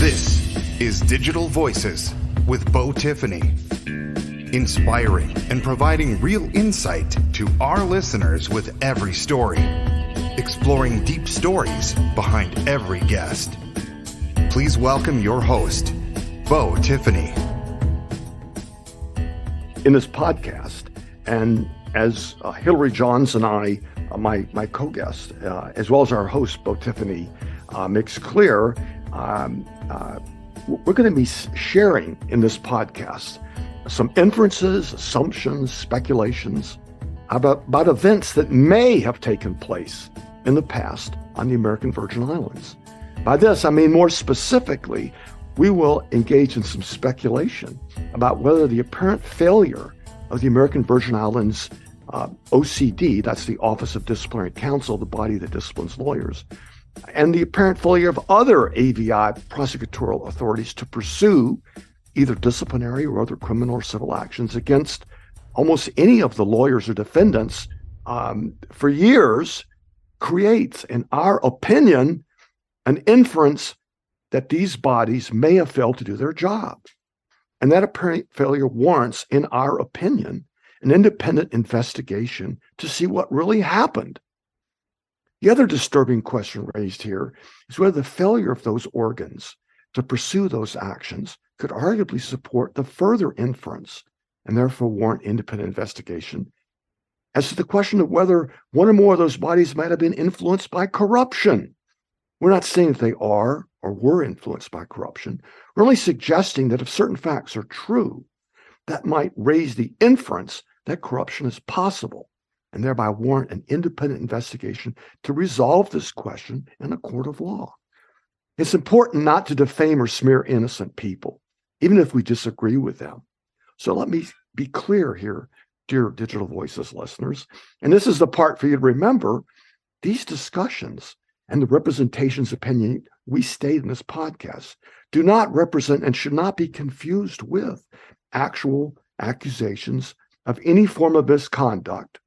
This is Digital Voices with Beau Tiffany. Inspiring and providing real insight to our listeners with every story. Exploring deep stories behind every guest. Please welcome your host, Beau Tiffany. In this podcast, and as Hillary Johns and I, my co-guest, as well as our host, Beau Tiffany, makes clear, we're going to be sharing in this podcast some inferences, assumptions, speculations about events that may have taken place in the past on the American Virgin Islands. By this, I mean more specifically, we will engage in some speculation about whether the apparent failure of the American Virgin Islands OCD, that's the Office of Disciplinary Counsel, the body that disciplines lawyers, and the apparent failure of other AVI prosecutorial authorities to pursue either disciplinary or other criminal or civil actions against almost any of the lawyers or defendants for years creates, in our opinion, an inference that these bodies may have failed to do their job. And that apparent failure warrants, in our opinion, an independent investigation to see what really happened. The other disturbing question raised here is whether the failure of those organs to pursue those actions could arguably support the further inference and therefore warrant independent investigation as to the question of whether one or more of those bodies might have been influenced by corruption. We're not saying that they are or were influenced by corruption. We're only suggesting that if certain facts are true, that might raise the inference that corruption is possible and thereby warrant an independent investigation to resolve this question in a court of law. It's important not to defame or smear innocent people, even if we disagree with them. So let me be clear here, dear Digital Voices listeners, and this is the part for you to remember. These discussions and the representation's opinion we state in this podcast do not represent and should not be confused with actual accusations of any form of misconduct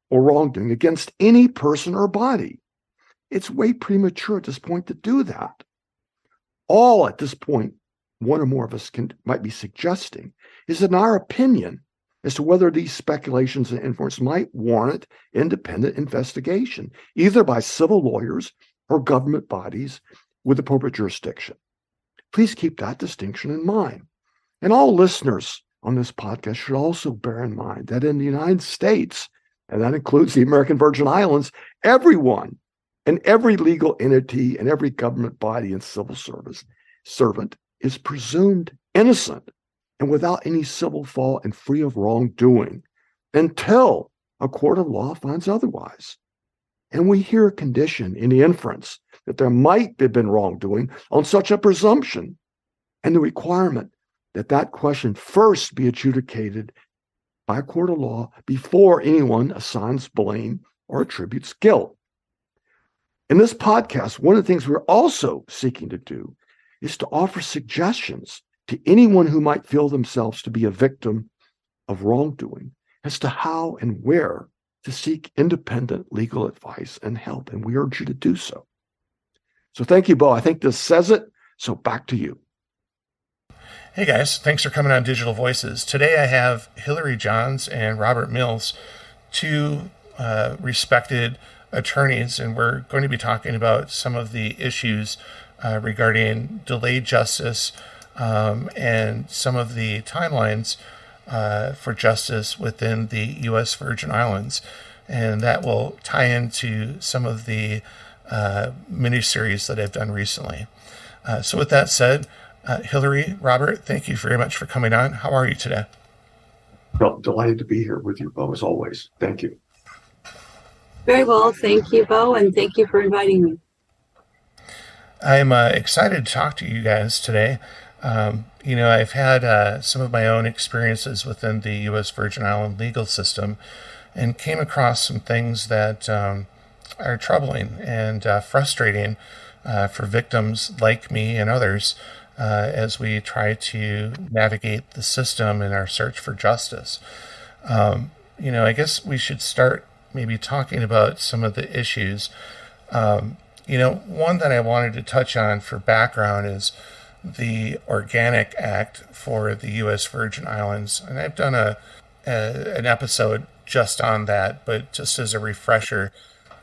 or wrongdoing against any person or body. It's way premature at this point to do that. All at this point, one or more of us might be suggesting is in our opinion as to whether these speculations and inference might warrant independent investigation, either by civil lawyers or government bodies with appropriate jurisdiction. Please keep that distinction in mind. And all listeners on this podcast should also bear in mind that in the United States, and that includes the American Virgin Islands, everyone and every legal entity and every government body and civil servant is presumed innocent and without any civil fault and free of wrongdoing until a court of law finds otherwise. And we hear a condition in the inference that there might have been wrongdoing on such a presumption, and the requirement that that question first be adjudicated by a court of law before anyone assigns blame or attributes guilt. In this podcast, one of the things we're also seeking to do is to offer suggestions to anyone who might feel themselves to be a victim of wrongdoing as to how and where to seek independent legal advice and help, and we urge you to do so. So thank you, Beau. I think this says it, so back to you. Hey guys, thanks for coming on Digital Voices. Today I have Hillary Johns and Robert Mills, two respected attorneys, and we're going to be talking about some of the issues regarding delayed justice and some of the timelines for justice within the U.S. Virgin Islands. And that will tie into some of the miniseries that I've done recently. So with that said, Hillary, Robert, thank you very much for coming on. How are you today? Well, delighted to be here with you, Beau, as always. Thank you. Very well. Thank you, Beau, and thank you for inviting me. I'm excited to talk to you guys today. I've had some of my own experiences within the U.S. Virgin Island legal system and came across some things that are troubling and frustrating for victims like me and others as we try to navigate the system in our search for justice. I guess we should start maybe talking about some of the issues. One that I wanted to touch on for background is the Organic Act for the U.S. Virgin Islands. And I've done an episode just on that, but just as a refresher,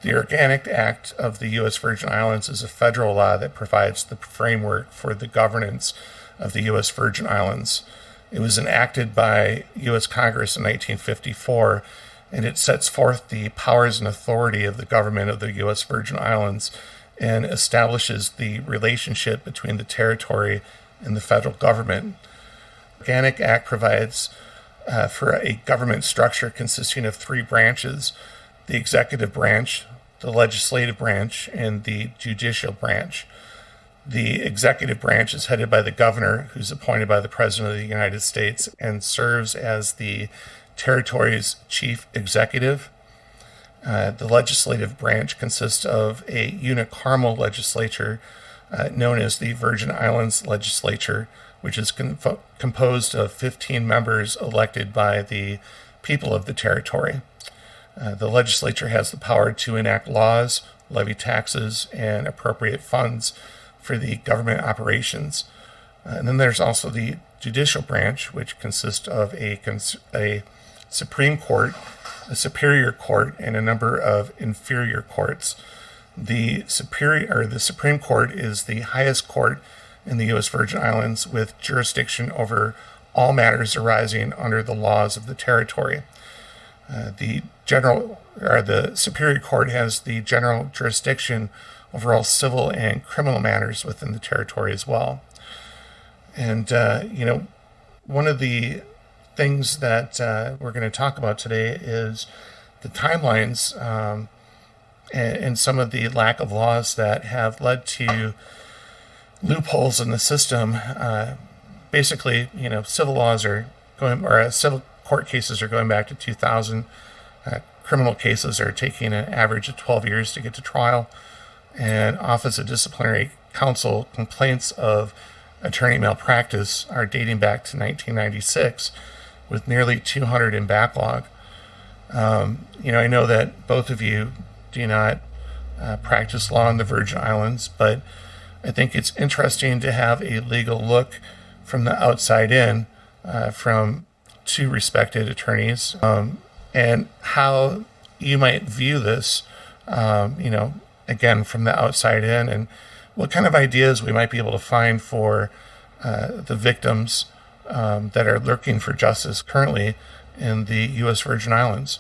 the Organic Act of the U.S. Virgin Islands is a federal law that provides the framework for the governance of the U.S. Virgin Islands. It was enacted by U.S. Congress in 1954, and it sets forth the powers and authority of the government of the U.S. Virgin Islands and establishes the relationship between the territory and the federal government. The Organic Act provides for a government structure consisting of three branches: the executive branch, the legislative branch, and the judicial branch. The executive branch is headed by the governor, who's appointed by the President of the United States and serves as the territory's chief executive. The legislative branch consists of a unicameral legislature known as the Virgin Islands Legislature, which is composed of 15 members elected by the people of the territory. The legislature has the power to enact laws, levy taxes, and appropriate funds for the government operations. And then there's also the judicial branch, which consists of a Supreme Court, a Superior Court, and a number of inferior courts. The Supreme Court is the highest court in the U.S. Virgin Islands, with jurisdiction over all matters arising under the laws of the territory. The Superior Court has the general jurisdiction over all civil and criminal matters within the territory as well. And, one of the things that we're going to talk about today is the timelines and some of the lack of laws that have led to loopholes in the system. Basically, civil laws civil court cases are going back to 2000. Criminal cases are taking an average of 12 years to get to trial. And Office of Disciplinary Counsel complaints of attorney malpractice are dating back to 1996, with nearly 200 in backlog. I know that both of you do not practice law in the Virgin Islands, but I think it's interesting to have a legal look from the outside in from two respected attorneys, and how you might view this, again, from the outside in, and what kind of ideas we might be able to find for the victims that are looking for justice currently in the U.S. Virgin Islands.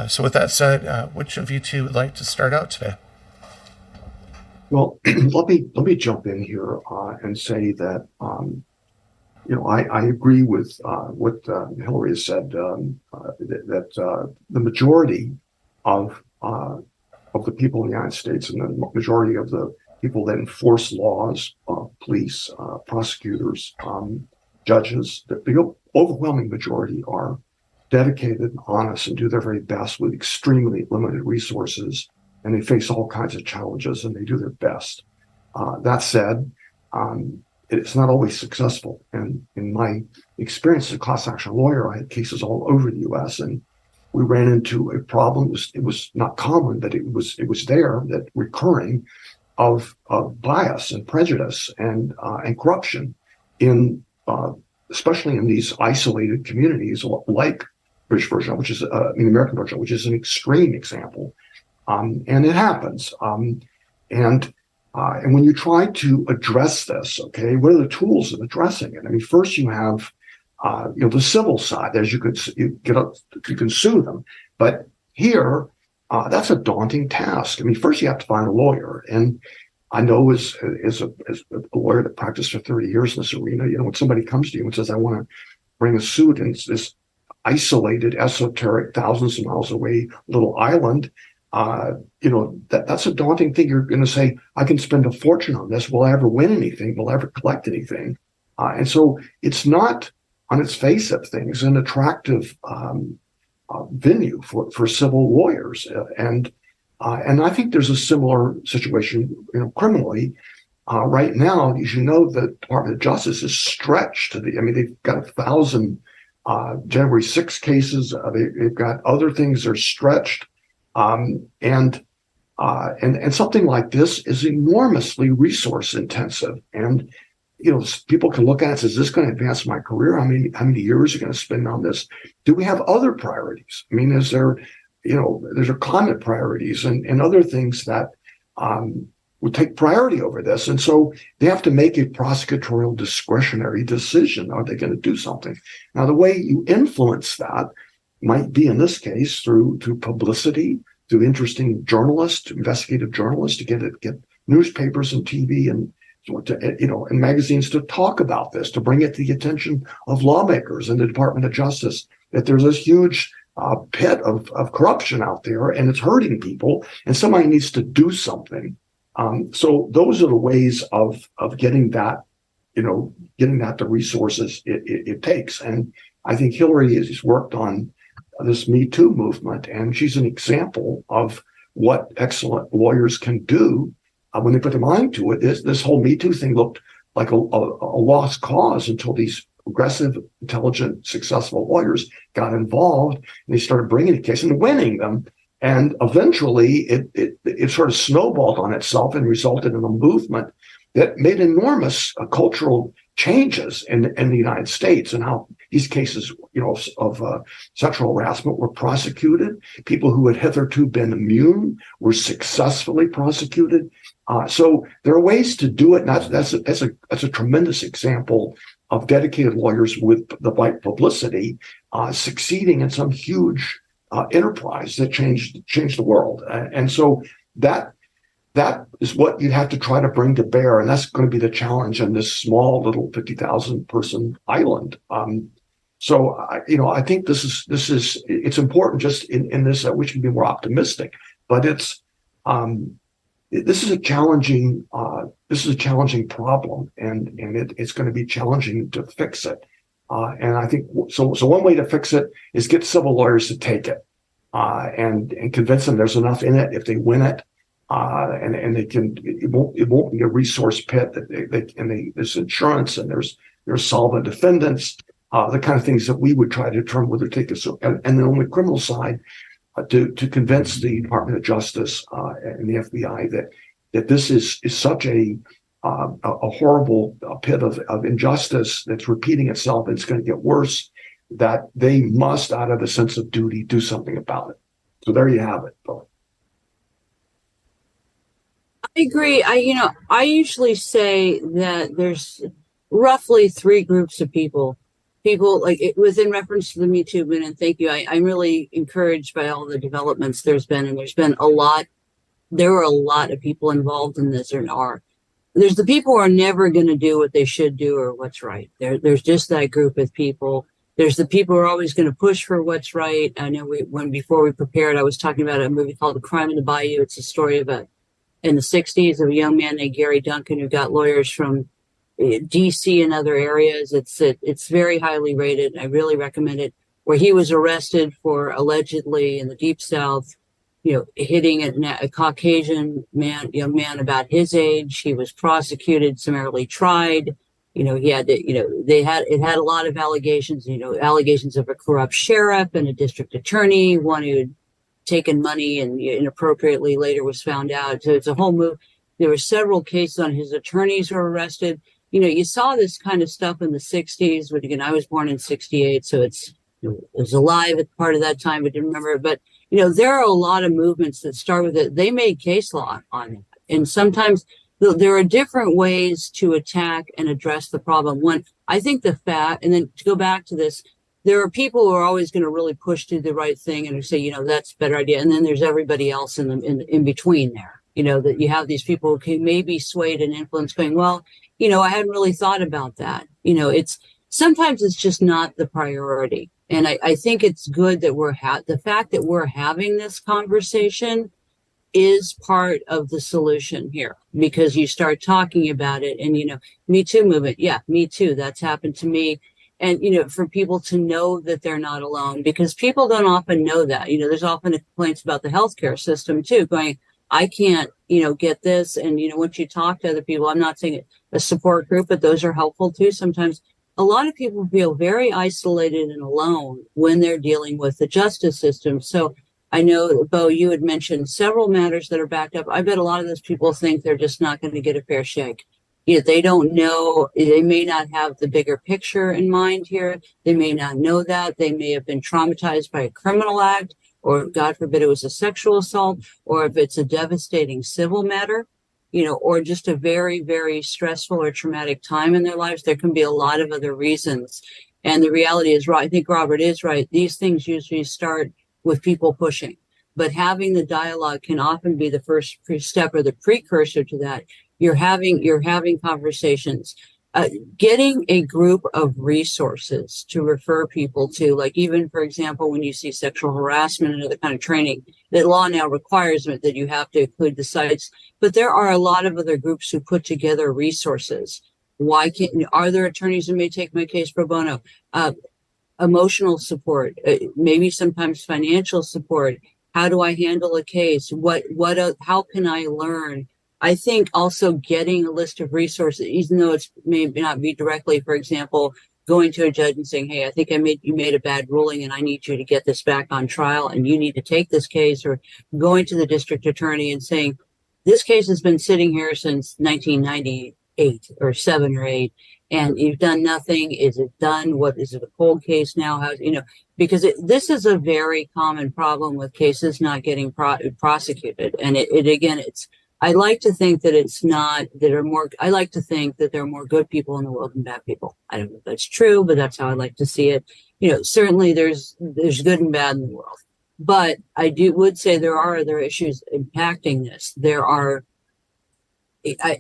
So with that said, which of you two would like to start out today? Well, let me jump in here and say that I agree with what Hillary has said, that the majority of the people in the United States and the majority of the people that enforce laws, police, prosecutors, judges, the overwhelming majority are dedicated, honest, and do their very best with extremely limited resources, and they face all kinds of challenges, and they do their best. That said, it's not always successful. And in my experience as a class action lawyer, I had cases all over the U.S., and we ran into a problem. It was not common, but it was there, that recurring of bias and prejudice and corruption in especially in these isolated communities like British Virgin, which is American Virgin, which is an extreme example, and it happens. And when you try to address this, okay, what are the tools of addressing it? I mean, first you have the civil side. As you can sue them, but here that's a daunting task. I mean, first you have to find a lawyer, and I know as a lawyer that practiced for 30 years in this arena, when somebody comes to you and says, "I want to bring a suit in this isolated, esoteric, thousands of miles away little island," that's a daunting thing. You're going to say, "I can spend a fortune on this. Will I ever win anything? Will I ever collect anything?" And so it's not, on its face of things, an attractive venue for civil lawyers. And I think there's a similar situation, criminally. Right now, as you know, the Department of Justice is stretched to they've got 1,000 January 6 cases. They've got other things that are stretched. And something like this is enormously resource intensive. And people can look at it and say, is this going to advance my career? How many years are going to spend on this? Do we have other priorities? I mean, there's climate priorities and other things that would take priority over this. And so they have to make a prosecutorial discretionary decision. Are they going to do something? Now, the way you influence that might be, in this case, through publicity, through interesting journalists, investigative journalists, to get newspapers and TV and and magazines to talk about this, to bring it to the attention of lawmakers and the Department of Justice, that there's this huge pit of corruption out there and it's hurting people and somebody needs to do something. So those are the ways of getting that the resources it takes. And I think Hillary has worked on this Me Too movement, and she's an example of what excellent lawyers can do when they put their mind to it. This whole Me Too thing looked like a lost cause until these progressive, intelligent, successful lawyers got involved and they started bringing the case and winning them. And eventually it sort of snowballed on itself and resulted in a movement that made enormous cultural changes in the United States, and how these cases, of sexual harassment were prosecuted. People who had hitherto been immune were successfully prosecuted. So there are ways to do it. And that's a tremendous example of dedicated lawyers with the right publicity succeeding in some huge enterprise that changed the world. And so that is what you have to try to bring to bear. And that's going to be the challenge in this small little 50,000 person island. So I think it's important just in this that we should be more optimistic, but this is a challenging problem, and it's going to be challenging to fix it. And I think so one way to fix it is get civil lawyers to take it and convince them there's enough in it if they win it. And they can, it won't be a resource pit there's insurance and there's solvent defendants, the kind of things that we would try to determine whether to take us. And then on the criminal side, to convince the Department of Justice and the FBI that this is such a horrible pit of injustice that's repeating itself and it's going to get worse, that they must, out of a sense of duty, do something about it. So there you have it, Beau. I agree. I usually say that there's roughly three groups of people like within reference to the Me Too movement. And thank you. I'm really encouraged by all the developments there's been a lot. There were a lot of people involved in this, there's the people who are never going to do what they should do or what's right. There's just that group of people. There's the people who are always going to push for what's right. I know before we prepared, I was talking about a movie called The Crime in the Bayou. It's a story in the 60s of a young man named Gary Duncan who got lawyers from DC and other areas. It's very highly rated. I really recommend it. Where he was arrested for allegedly in the Deep South, hitting a Caucasian young man about his age. He was prosecuted, summarily tried. He had it had a lot of allegations. Allegations of a corrupt sheriff and a district attorney, one who had taken money and inappropriately later was found out. So it's a whole move. There were several cases on his attorneys who were arrested. You saw this kind of stuff in the 60s, but again, I was born in 68, so it was alive at part of that time, but didn't remember it. But, there are a lot of movements that start with it. They made case law on it. And sometimes there are different ways to attack and address the problem. One, I think and then to go back to this, there are people who are always going to really push to the right thing and who say, that's a better idea. And then there's everybody else in between there, that you have these people who can maybe swayed and influenced going, well, I hadn't really thought about that. Sometimes it's just not the priority. And I think it's good that the fact that we're having this conversation is part of the solution here, because you start talking about it and, Me Too movement. Yeah, me too. That's happened to me. And, for people to know that they're not alone, because people don't often know that. There's often complaints about the healthcare system too, going, I can't, get this. And, once you talk to other people, I'm not saying a support group, but those are helpful too. Sometimes a lot of people feel very isolated and alone when they're dealing with the justice system. So I know, Beau, you had mentioned several matters that are backed up. I bet a lot of those people think they're just not going to get a fair shake. They don't know, they may not have the bigger picture in mind here. They may not know that. They may have been traumatized by a criminal act, or God forbid it was a sexual assault, or if it's a devastating civil matter, or just a very, very stressful or traumatic time in their lives. There can be a lot of other reasons. And the reality is, I think Robert is right. These things usually start with people pushing, but having the dialogue can often be the first step or the precursor to that. You're having conversations, getting a group of resources to refer people to, like even, for example, when you see sexual harassment and other kind of training, the law now requires that you have to include the sites, but there are a lot of other groups who put together resources. Are there attorneys who may take my case pro bono? Emotional support, maybe sometimes financial support. How do I handle a case? How can I learn? I think also getting a list of resources, even though it may not be directly, for example, going to a judge and saying, hey, I think you made a bad ruling and I need you to get this back on trial and you need to take this case, or going to the district attorney and saying, this case has been sitting here since 1998 or 7 or 8, and you've done nothing. Is it done? What is it, a cold case now? Because this is a very common problem with cases not getting prosecuted. And I like to think that I like to think that there are more good people in the world than bad people. I don't know if that's true, but that's how I like to see it. Certainly there's good and bad in the world, but I would say there are other issues impacting this.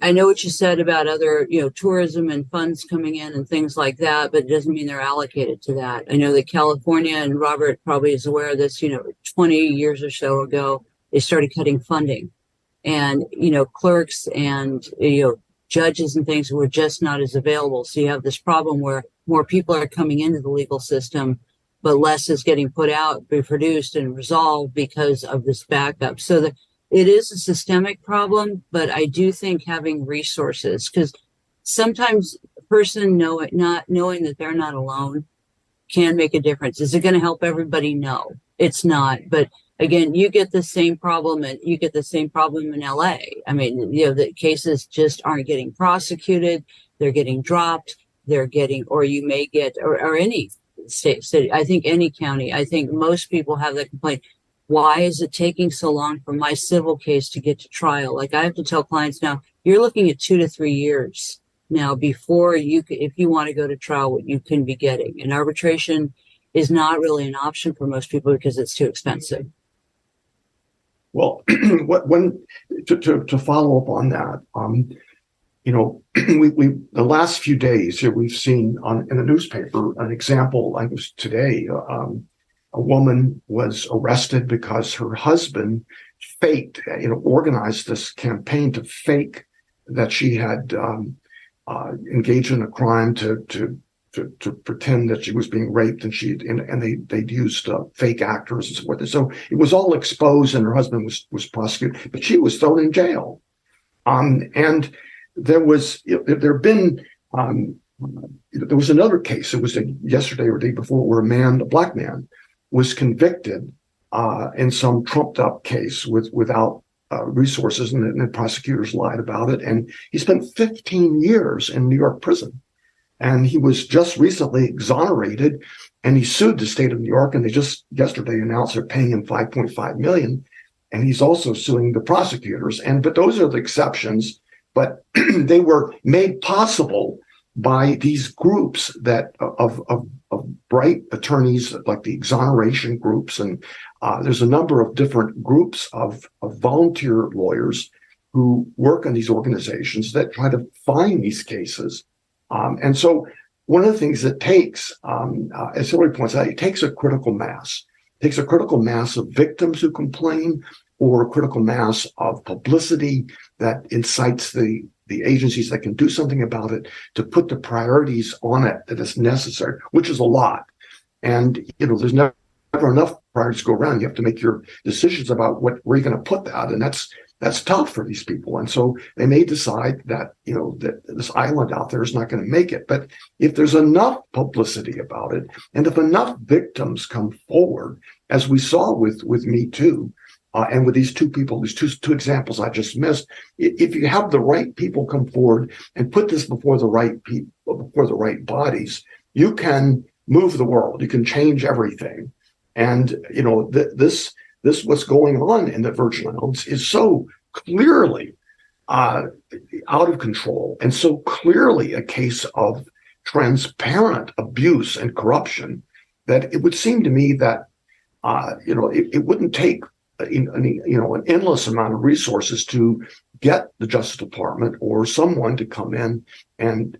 I know what you said about other, tourism and funds coming in and things like that, but it doesn't mean they're allocated to that. I know that California, and Robert probably is aware of this, 20 years or so ago, they started cutting funding. And, clerks and, judges and things were just not as available. So you have this problem where more people are coming into the legal system, but less is getting put out, produced and resolved because of this backup. So it is a systemic problem, but I do think having resources, because sometimes a person not knowing that they're not alone can make a difference. Is it going to help everybody? No, it's not. But again, you get the same problem in LA. I mean, the cases just aren't getting prosecuted. They're getting dropped. Or you may get, or any city, I think any county, I think most people have that complaint. Why is it taking so long for my civil case to get to trial? Like I have to tell clients now, you're looking at 2 to 3 years now before if you want to go to trial, what you can be getting. And arbitration is not really an option for most people because it's too expensive. Well, to follow up on that, we the last few days we've seen in the newspaper an example. Like it was today, a woman was arrested because her husband organized this campaign to fake that she had engaged in a crime to pretend that she was being raped, and they'd used fake actors and so forth. So it was all exposed, and her husband was prosecuted, but she was thrown in jail. And there was another case. It was yesterday or the day before, where a black man, was convicted in some trumped up case without resources, and the prosecutors lied about it. And he spent 15 years in New York prison. And he was just recently exonerated, and he sued the state of New York, and they just yesterday announced they're paying him $5.5 million. And he's also suing the prosecutors. But those are the exceptions, but they were made possible by these groups of bright attorneys, like the exoneration groups. And there's a number of different groups of volunteer lawyers who work in these organizations that try to find these cases. And so one of the things that takes, as Hillary points out, it takes a critical mass. It takes a critical mass of victims who complain, or a critical mass of publicity that incites the agencies that can do something about it to put the priorities on it that is necessary, which is a lot. And, there's never enough priorities to go around. You have to make your decisions about where you're going to put that. And that's tough for these people. And so they may decide that, that this island out there is not going to make it. But if there's enough publicity about it, and if enough victims come forward, as we saw with Me Too, And with these two people, these two examples I just missed, if you have the right people come forward and put this before the right people, before the right bodies, you can move the world. You can change everything. And this what's going on in the Virgin Islands is so clearly out of control, and so clearly a case of transparent abuse and corruption that it would seem to me that it wouldn't take an endless amount of resources to get the Justice Department or someone to come in and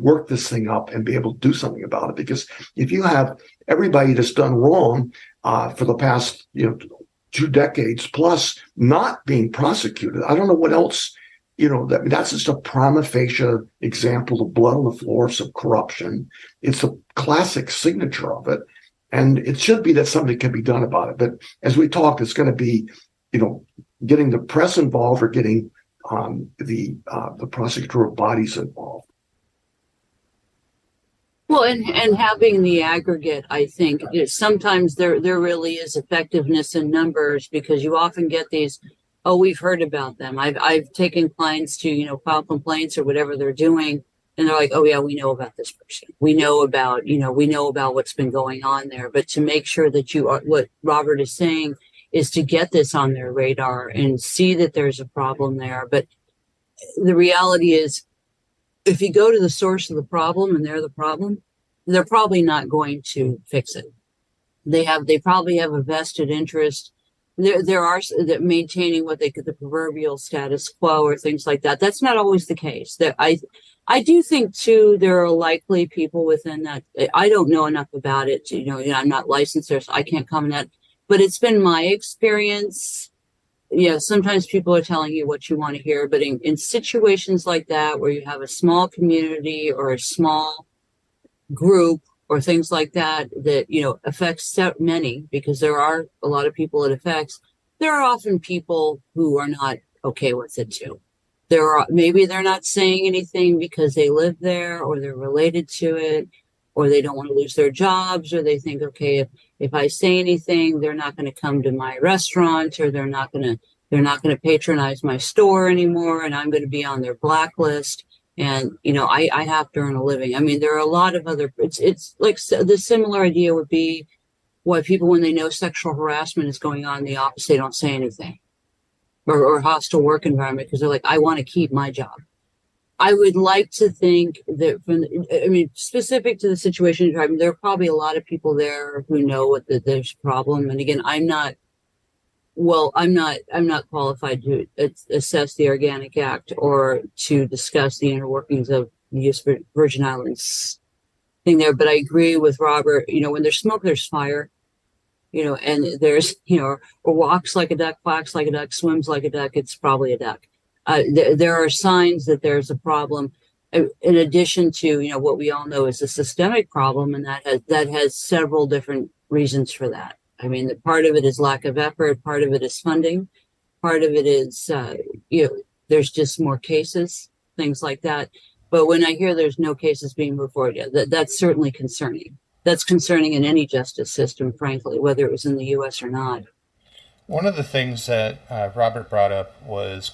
work this thing up and be able to do something about it. Because if you have everybody that's done wrong for the past 2 decades plus not being prosecuted, I don't know what else. That's just a prima facie example of blood on the floors of corruption. It's a classic signature of it. And it should be that something can be done about it. But as we talked, it's going to be, getting the press involved or getting the prosecutorial bodies involved. Well, and having the aggregate, I think sometimes there really is effectiveness in numbers, because you often get these, oh, we've heard about them. I've taken clients to, file complaints or whatever they're doing. And they're like, oh yeah, we know about this person. We know about what's been going on there. But to make sure that what Robert is saying is to get this on their radar and see that there's a problem there. But the reality is, if you go to the source of the problem and they're the problem, they're probably not going to fix it. They probably have a vested interest. There are that maintaining what the proverbial status quo or things like that. That's not always the case. I do think too, there are likely people within that. I don't know enough about it. I'm not licensed there, so I can't comment on that. But it's been my experience. Sometimes people are telling you what you want to hear, but in situations like that, where you have a small community or a small group or things like that, affects so many, because there are a lot of people it affects. There are often people who are not okay with it too. Maybe they're not saying anything because they live there or they're related to it, or they don't want to lose their jobs, or they think, okay, if I say anything, they're not going to come to my restaurant, or they're not going to patronize my store anymore, and I'm going to be on their blacklist. And I have to earn a living. I mean, there are a lot of other. It's like the similar idea would be why people, when they know sexual harassment is going on in the office, they don't say anything. Or hostile work environment, because they're like, I want to keep my job. I would like to think that specific to the situation, there are probably a lot of people there who know that there's a problem. And again, I'm not qualified to assess the Organic Act or to discuss the inner workings of the U.S. Virgin Islands thing there. But I agree with Robert, when there's smoke, there's fire. And there's, or walks like a duck, quacks like a duck, swims like a duck, it's probably a duck. There are signs that there's a problem, in addition to, what we all know is a systemic problem, and that has several different reasons for that. I mean, part of it is lack of effort, part of it is funding, part of it is, there's just more cases, things like that. But when I hear there's no cases being moved forward, that's certainly concerning. That's concerning in any justice system, frankly, whether it was in the U.S. or not. One of the things that Robert brought up was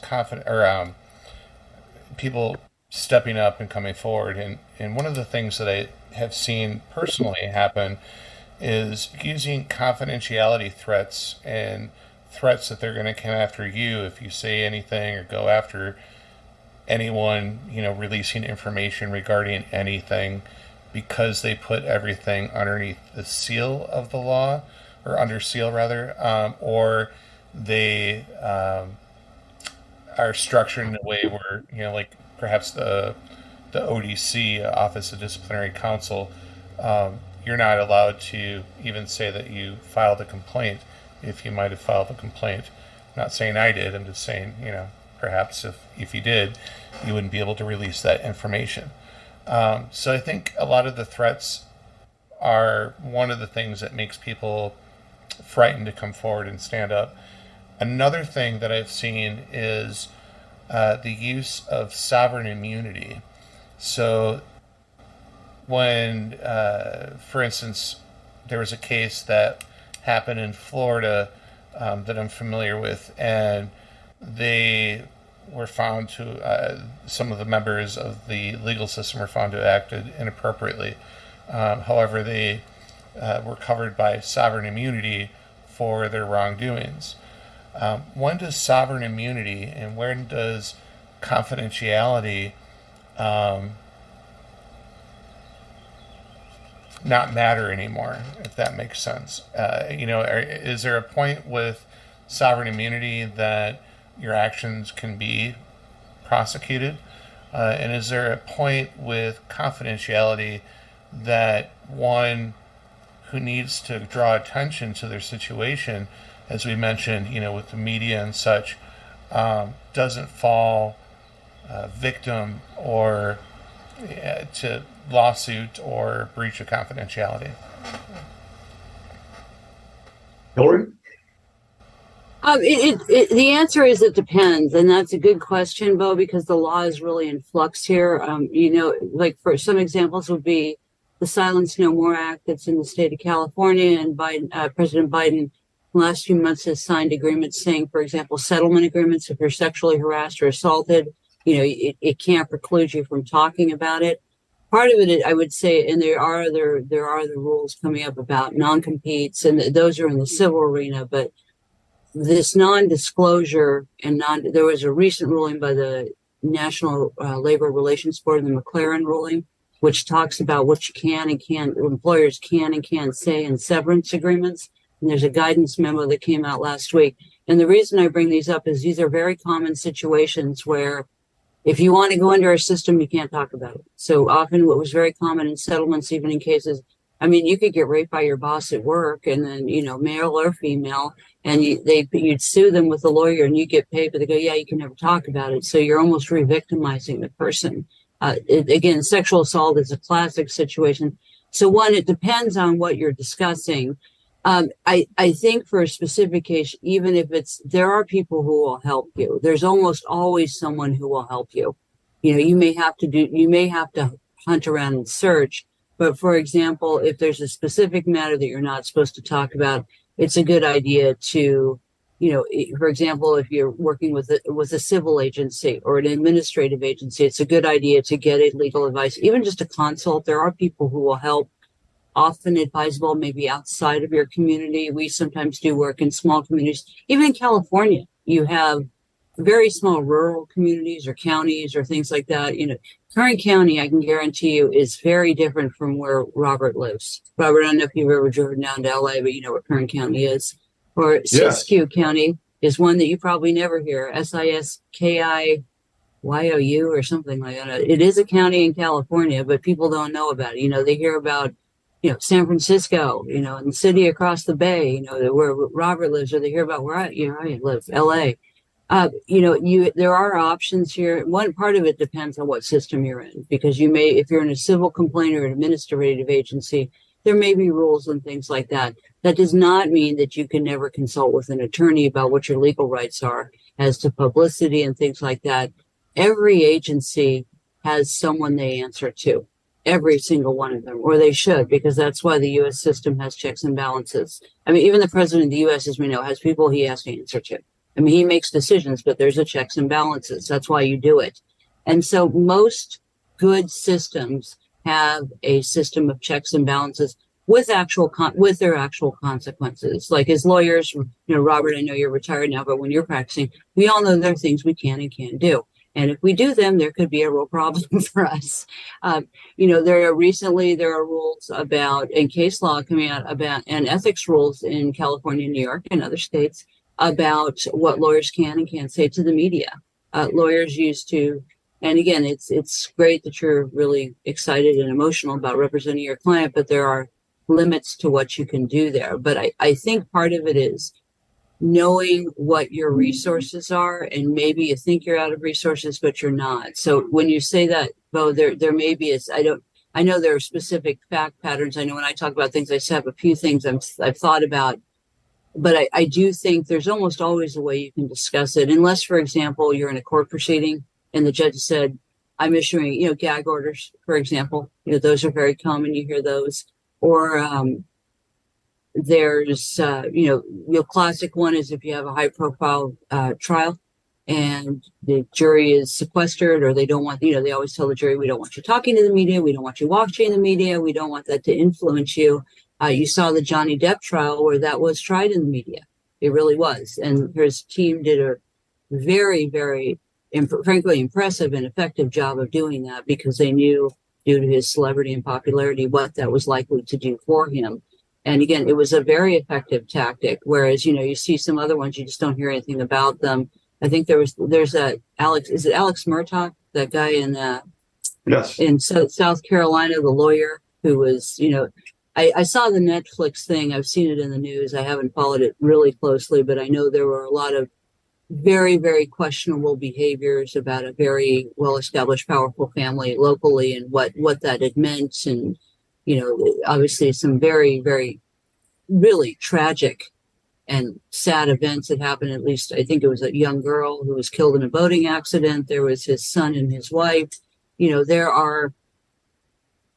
people stepping up and coming forward. And one of the things that I have seen personally happen is using confidentiality threats and threats that they're going to come after you if you say anything or go after anyone, releasing information regarding anything, because they put everything underneath the seal of the law, or under seal rather, or they are structured in a way where, like perhaps the ODC, Office of Disciplinary Counsel, you're not allowed to even say that you filed a complaint if you might have filed a complaint. I'm not saying I did, I'm just saying, perhaps if you did, you wouldn't be able to release that information. So I think a lot of the threats are one of the things that makes people frightened to come forward and stand up. Another thing that I've seen is the use of sovereign immunity. So when, for instance, there was a case that happened in Florida that I'm familiar with, and they were found to, some of the members of the legal system were found to have acted inappropriately. However, they were covered by sovereign immunity for their wrongdoings. When does sovereign immunity and when does confidentiality not matter anymore, if that makes sense? Is there a point with sovereign immunity that your actions can be prosecuted? And is there a point with confidentiality that one who needs to draw attention to their situation, as we mentioned, with the media and such, doesn't fall victim or to lawsuit or breach of confidentiality? Hillary? The answer is it depends, and that's a good question, Beau, because the law is really in flux here. Like for some examples would be the Silence No More Act that's in the state of California, and President Biden in the last few months has signed agreements saying, for example, settlement agreements, if you're sexually harassed or assaulted, it can't preclude you from talking about it. Part of it, I would say, and there are the rules coming up about non-competes, and those are in the civil arena, but this non-disclosure and there was a recent ruling by the National Labor Relations Board, the McLaren ruling, which talks about what employers can and can't say in severance agreements. And there's a guidance memo that came out last week. And the reason I bring these up is these are very common situations where if you want to go into our system, you can't talk about it. So often what was very common in settlements, even in cases, you could get raped by your boss at work, and then, male or female, and you'd sue them with a lawyer and you get paid, but they go, yeah, you can never talk about it. So you're almost re-victimizing the person. Again, sexual assault is a classic situation. So one, it depends on what you're discussing. I think for a specific case, even if there are people who will help you. There's almost always someone who will help you. You may have to hunt around and search. But for example, if there's a specific matter that you're not supposed to talk about, it's a good idea to, for example, if you're working with a civil agency or an administrative agency, it's a good idea to get a legal advice, even just a consult. There are people who will help, often advisable, maybe outside of your community. We sometimes do work in small communities. Even in California, you have very small rural communities or counties or things like that. Kern County, I can guarantee you, is very different from where Robert lives. Robert, I don't know if you've ever driven down to LA, but you know where Kern County is. Or Siskiyou County is one that you probably never hear, Siskiou or something like that. It is a county in California, but people don't know about it. They hear about, San Francisco, and the city across the bay, where Robert lives, or they hear about where I live, LA. There are options here. One part of it depends on what system you're in, because if you're in a civil complaint or an administrative agency, there may be rules and things like that. That does not mean that you can never consult with an attorney about what your legal rights are as to publicity and things like that. Every agency has someone they answer to, every single one of them, or they should, because that's why the U.S. system has checks and balances. Even the president of the U.S., as we know, has people he has to answer to. He makes decisions, but there's a checks and balances. That's why you do it. And so most good systems have a system of checks and balances with their actual consequences. Like as lawyers, Robert, I know you're retired now, but when you're practicing, we all know there are things we can and can't do. And if we do them, there could be a real problem for us. There are rules about, and case law coming out about, and ethics rules in California, New York, and other states about what lawyers can and can't say to the media. Lawyers used to, and again, it's great that you're really excited and emotional about representing your client, but there are limits to what you can do there. But I think part of it is knowing what your resources are, and maybe you think you're out of resources, but you're not. So when you say that, Beau, there may be, I know there are specific fact patterns. I know when I talk about things, I have a few things I've thought about. But I do think there's almost always a way you can discuss it, unless, for example, you're in a court proceeding and the judge said, I'm issuing, gag orders, for example. Those are very common. You hear those. Or There's, your classic one is if you have a high profile trial and the jury is sequestered, or they don't want, they always tell the jury, we don't want you talking to the media. We don't want you watching the media. We don't want that to influence you. You saw the Johnny Depp trial where that was tried in the media. It really was. And his team did a very, very, frankly, impressive and effective job of doing that, because they knew, due to his celebrity and popularity, what that was likely to do for him. And again, it was a very effective tactic. Whereas, you see some other ones, you just don't hear anything about them. I think there's is it Alex Murtaugh, that guy Yes. in South Carolina, the lawyer who was, I saw the Netflix thing. I've seen it in the news. I haven't followed it really closely, but I know there were a lot of very, very questionable behaviors about a very well-established, powerful family locally, and what that had meant. And, obviously some very, very, really tragic and sad events that happened. At least I think it was a young girl who was killed in a boating accident. There was his son and his wife. There are,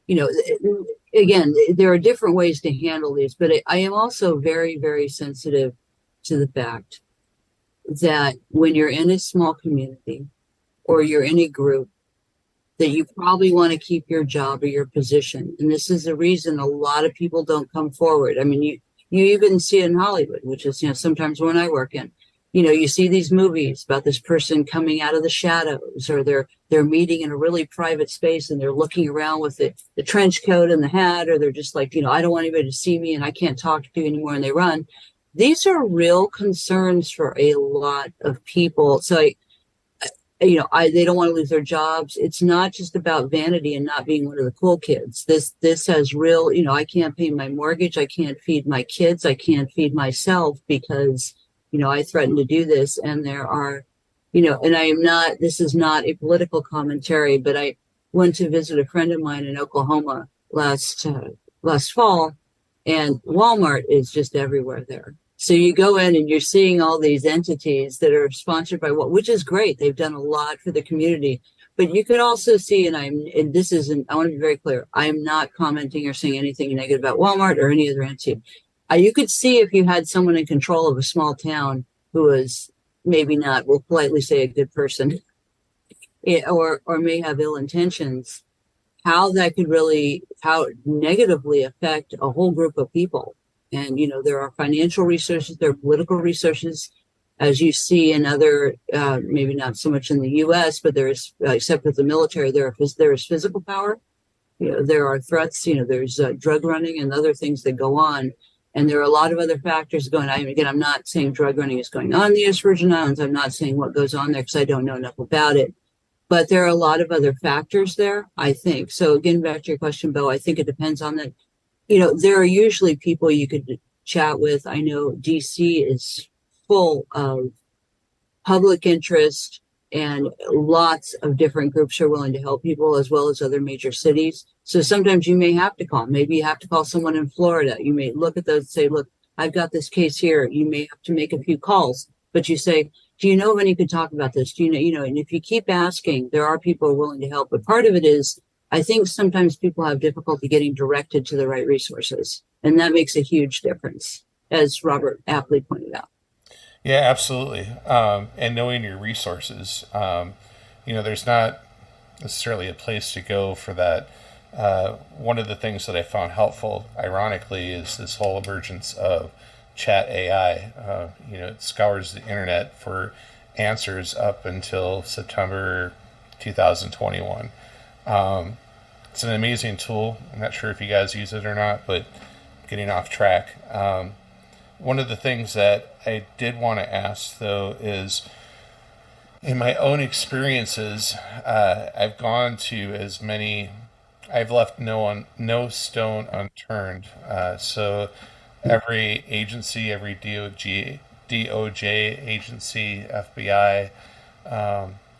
again, there are different ways to handle these, but I am also very, very sensitive to the fact that when you're in a small community or you're in a group, that you probably want to keep your job or your position. And this is the reason a lot of people don't come forward. I mean, you even see it in Hollywood, which is, sometimes when I work in, you see these movies about this person coming out of the shadows, or they're meeting in a really private space and they're looking around with the trench coat and the hat, or they're just like, I don't want anybody to see me and I can't talk to you anymore, and they run. These are real concerns for a lot of people. So they don't want to lose their jobs. It's not just about vanity and not being one of the cool kids. This has real, I can't pay my mortgage. I can't feed my kids. I can't feed myself because, I threatened to do this. And there are, and this is not a political commentary, but I went to visit a friend of mine in Oklahoma last fall, and Walmart is just everywhere there. So you go in and you're seeing all these entities that are sponsored by which is great. They've done a lot for the community, but you could also see, I want to be very clear, I am not commenting or saying anything negative about Walmart or any other entity. You could see if you had someone in control of a small town who was maybe not, we'll politely say, a good person, or may have ill intentions, how that could how negatively affect a whole group of people. And, there are financial resources, there are political resources, as you see in other, maybe not so much in the U.S., but there's, except with the military, there is physical power. There are threats, there's drug running and other things that go on. And there are a lot of other factors going on. Again, I'm not saying drug running is going on in the U.S. Virgin Islands. I'm not saying what goes on there because I don't know enough about it. But there are a lot of other factors there, I think. So again, back to your question, Beau, I think it depends on the, there are usually people you could chat with. I know DC is full of public interest, and lots of different groups are willing to help people, as well as other major cities. So sometimes you may have to call. Maybe you have to call someone in Florida. You may look at those and say, look, I've got this case here. You may have to make a few calls, but you say, do you know of any who could talk about this? Do you know, and if you keep asking, there are people willing to help. But part of it is, I think sometimes people have difficulty getting directed to the right resources, and that makes a huge difference, as Robert aptly pointed out. Yeah, absolutely. And knowing your resources, there's not necessarily a place to go for that. One of the things that I found helpful, ironically, is this whole emergence of chat AI. It scours the internet for answers up until September 2021. It's an amazing tool. I'm not sure if you guys use it or not, but getting off track. One of the things that I did want to ask, though, is in my own experiences, I've gone to I've left no stone unturned. So every agency, every DOJ agency, FBI,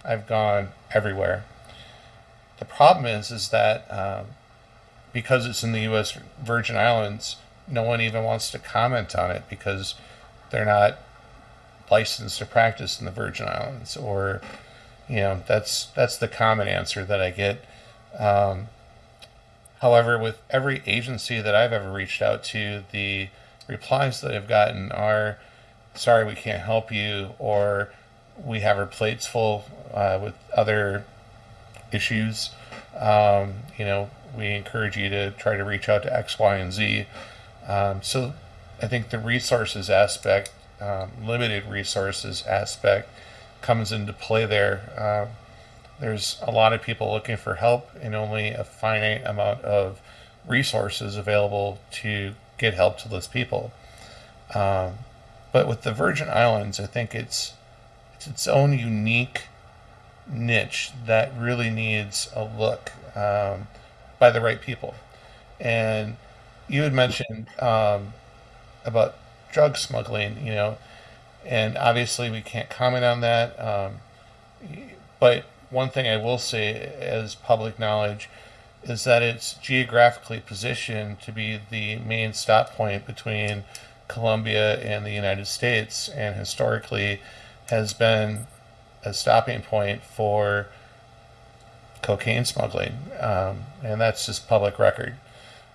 I've gone everywhere. The problem is that because it's in the U.S. Virgin Islands, no one even wants to comment on it because they're not licensed to practice in the Virgin Islands, or that's the common answer that I get. However, with every agency that I've ever reached out to, the replies that I've gotten are, sorry, we can't help you, or we have our plates full with other issues. We encourage you to try to reach out to X, Y, and Z. So I think the resources aspect, limited resources aspect, comes into play there. There's a lot of people looking for help and only a finite amount of resources available to get help to those people. But with the Virgin Islands, I think it's its own unique niche that really needs a look by the right people. And you had mentioned about drug smuggling, and obviously we can't comment on that. But one thing I will say as public knowledge is that it's geographically positioned to be the main stop point between Colombia and the United States, and historically has been a stopping point for cocaine smuggling, and that's just public record.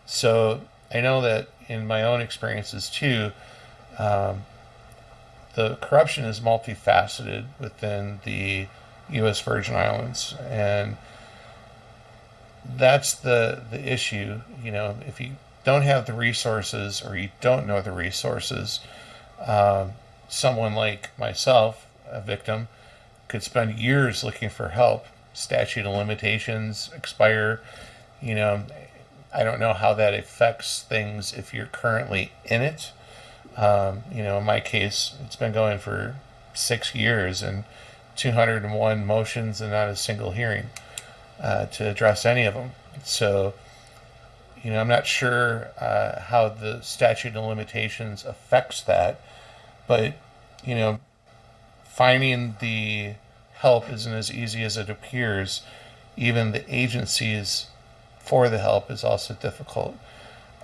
So I know that in my own experiences too, the corruption is multifaceted within the U.S. Virgin Islands, and that's the issue. If you don't have the resources or you don't know the resources, someone like myself, a victim, could spend years looking for help. Statute of limitations expire. I don't know how that affects things if you're currently in it. In my case, it's been going for 6 years and 201 motions and not a single hearing to address any of them. So, I'm not sure how the statute of limitations affects that, but, finding the help isn't as easy as it appears. Even the agencies for the help is also difficult.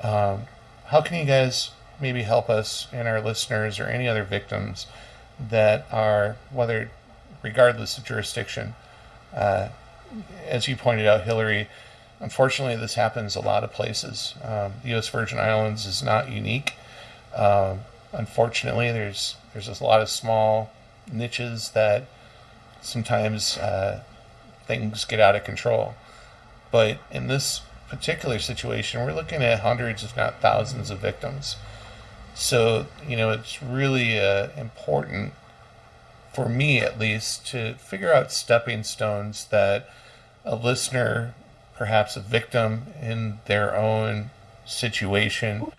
How can you guys maybe help us and our listeners or any other victims that are, whether regardless of jurisdiction, as you pointed out, Hillary, unfortunately this happens a lot of places. The U.S. Virgin Islands is not unique. Unfortunately, there's a lot of small niches that sometimes things get out of control. But in this particular situation, we're looking at hundreds, if not thousands, of victims. So, it's really important, for me at least, to figure out stepping stones that a listener, perhaps a victim in their own situation,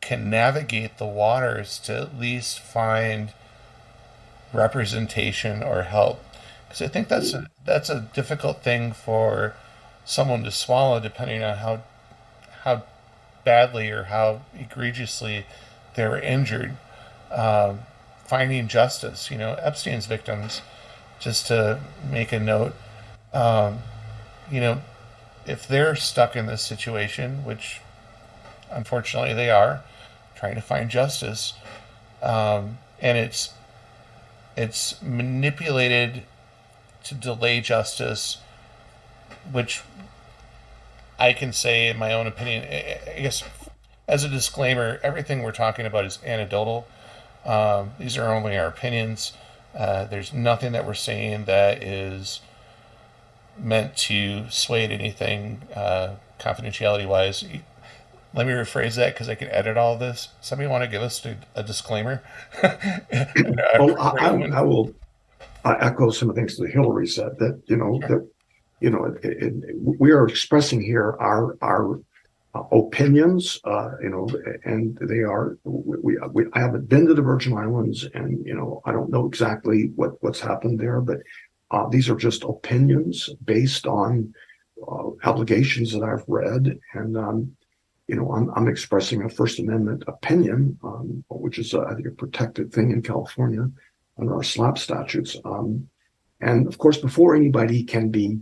can navigate the waters to at least find representation or help. Because I think that's a difficult thing for someone to swallow, depending on how badly or how egregiously they were injured. Finding justice, Epstein's victims, just to make a note, if they're stuck in this situation, which unfortunately they are, trying to find justice, and it's manipulated to delay justice, which I can say, in my own opinion, I guess as a disclaimer, everything we're talking about is anecdotal. These are only our opinions. There's nothing that we're saying that is meant to sway to anything confidentiality-wise. Let me rephrase that because I can edit all of this. Somebody want to give us a disclaimer? I will echo some of the things that Hillary said. That we are expressing here our opinions. And they are. I haven't been to the Virgin Islands, and I don't know exactly what's happened there, but these are just opinions based on allegations that I've read, and I'm expressing a First Amendment opinion, which is I think a protected thing in California under our SLAPP statutes. And of course, before anybody can be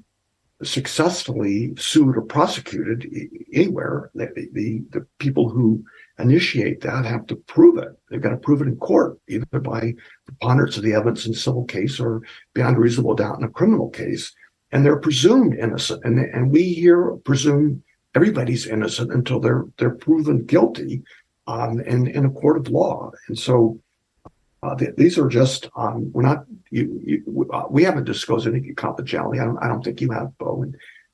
successfully sued or prosecuted anywhere, the people who initiate that have to prove it. They've got to prove it in court, either by preponderance of the evidence in a civil case or beyond reasonable doubt in a criminal case. And they're presumed innocent. And we here presume everybody's innocent until they're proven guilty. in a court of law. And so these are just we're not we haven't disclosed any confidentiality. I don't think you have, Beau.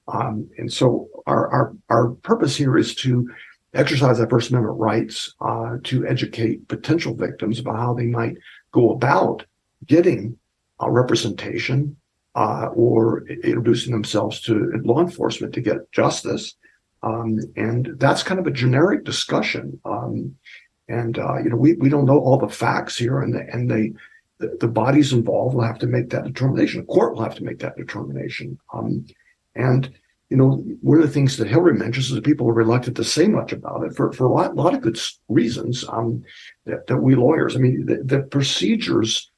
And so our purpose here is to exercise our First Amendment rights to educate potential victims about how they might go about getting representation or introducing themselves to law enforcement to get justice. And that's kind of a generic discussion. We don't know all the facts here, and the bodies involved will have to make that determination. The court will have to make that determination. One of the things that Hillary mentions is that people are reluctant to say much about it for a lot of good reasons. That we lawyers, the procedures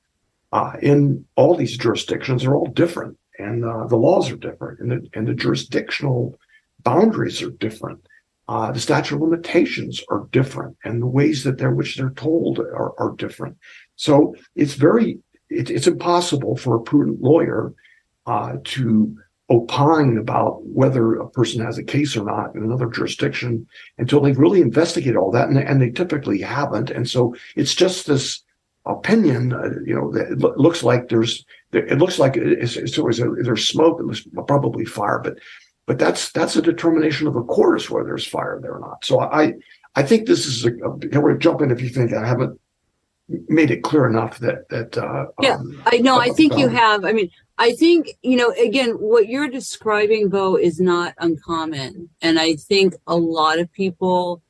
in all these jurisdictions are all different, and the laws are different, and the jurisdictional boundaries are different. The statute of limitations are different, and the ways that which they're told are different. So it's impossible for a prudent lawyer to opine about whether a person has a case or not in another jurisdiction until they've really investigated all that, and they typically haven't. And so it's just this opinion. It looks like there's smoke. It looks probably fire, but that's a determination of the court as whether there's fire there or not. So I think this is jump in if you think I haven't made it clear enough that I know. I think you have. I think, again, what you're describing, Beau, is not uncommon. And I think a lot of people,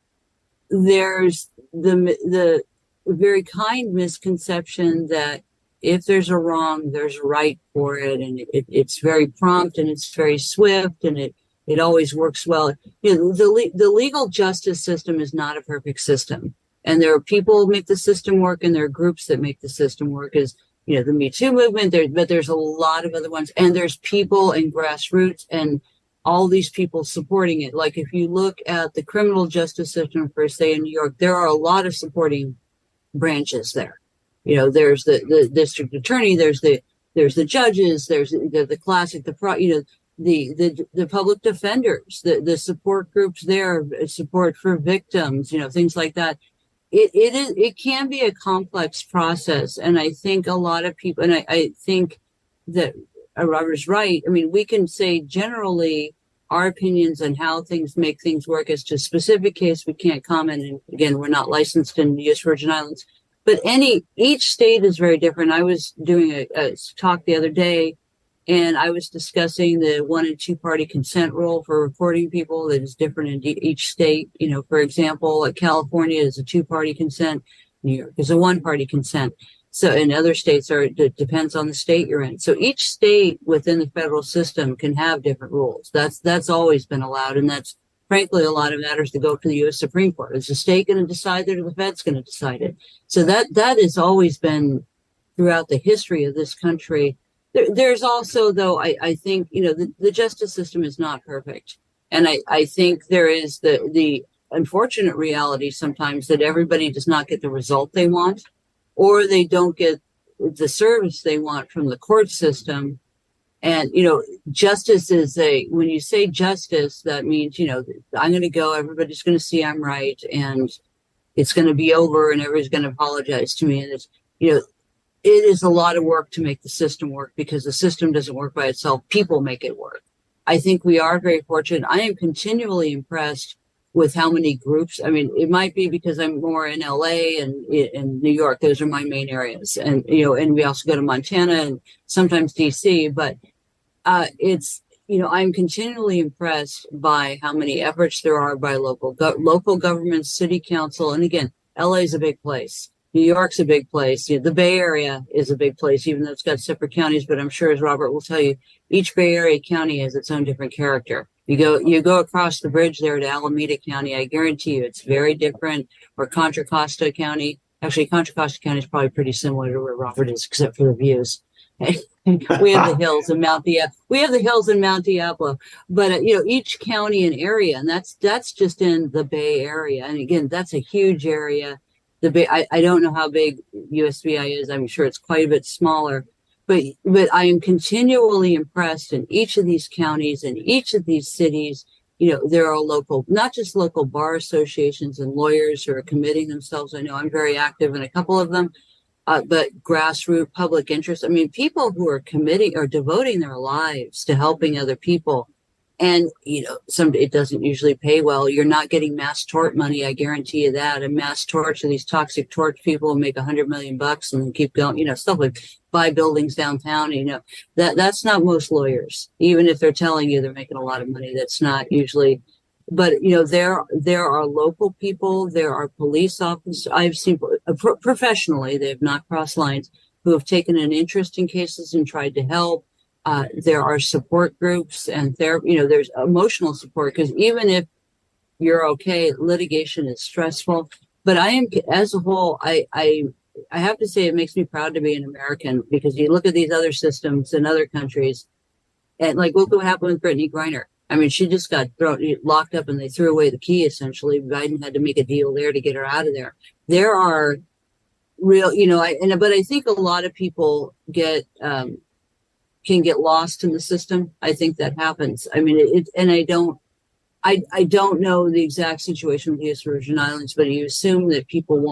there's the very kind misconception that if there's a wrong, there's a right for it. And it's very prompt and it's very swift and it always works well. The legal justice system is not a perfect system. And there are people who make the system work and there are groups that make the system work, as the Me Too movement, but there's a lot of other ones. And there's people and grassroots and all these people supporting it. Like if you look at the criminal justice system, for say in New York, there are a lot of supporting branches there. There's the district attorney, there's the judges, there's the classic, the public defenders, the support groups there, support for victims, things like that. It can be a complex process. And I think a lot of people, and I think that Robert's right. We can say generally our opinions on how things make things work. As to specific case, we can't comment. And again, we're not licensed in the U.S. Virgin Islands, but each state is very different. I was doing a talk the other day, and I was discussing the 1- and 2-party consent rule for reporting people that is different in each state. For example, California is a 2-party consent. New York is a 1-party consent. So in other states it depends on the state you're in. So each state within the federal system can have different rules. That's always been allowed. And that's frankly a lot of matters to go to the U.S. Supreme Court. Is the state going to decide it or the Fed's going to decide it? So that has always been throughout the history of this country. There's also, though, I think, the justice system is not perfect. And I think there is the unfortunate reality sometimes that everybody does not get the result they want, or they don't get the service they want from the court system. And, justice is when you say justice, that means, I'm going to go, everybody's going to see I'm right, and it's going to be over, and everybody's going to apologize to me. And it's, it is a lot of work to make the system work, because the system doesn't work by itself. People make it work. I think we are very fortunate. I am continually impressed with how many groups. It might be because I'm more in LA and in New York. Those are my main areas. And, and we also go to Montana and sometimes DC, but I'm continually impressed by how many efforts there are by local governments, city council. And again, LA is a big place. New York's a big place. The Bay Area is a big place, even though it's got separate counties. But I'm sure, as Robert will tell you, each Bay Area county has its own different character. You go across the bridge there to Alameda County. I guarantee you it's very different. Or Contra Costa County. Actually, Contra Costa County is probably pretty similar to where Robert is, except for the views. We have the hills in Mount Diablo. But each county and area, and that's just in the Bay Area. And again, that's a huge area. I don't know how big USVI is. I'm sure it's quite a bit smaller, but I am continually impressed in each of these counties and each of these cities there are not just local bar associations and lawyers who are committing themselves. I know I'm very active in a couple of them, but grassroots public interest. I mean, people who are committing or devoting their lives to helping other people. And, it doesn't usually pay well. You're not getting mass tort money. I guarantee you that. And mass torts are these toxic tort people who make $100 million and then keep going, stuff like buy buildings downtown. That's not most lawyers, even if they're telling you they're making a lot of money. That's not usually, but there are local people. There are police officers. I've seen professionally, they have not crossed lines, who have taken an interest in cases and tried to help. There are support groups and there's emotional support, because even if you're okay, litigation is stressful. But as a whole, I have to say it makes me proud to be an American, because you look at these other systems in other countries, and look what happened with Brittany Griner. I mean, she just got locked up and they threw away the key, essentially. Biden had to make a deal there to get her out of there. There are real, but I think a lot of people can get lost in the system. I think that happens. I mean, I don't know the exact situation with the U.S. Virgin Islands, but you assume that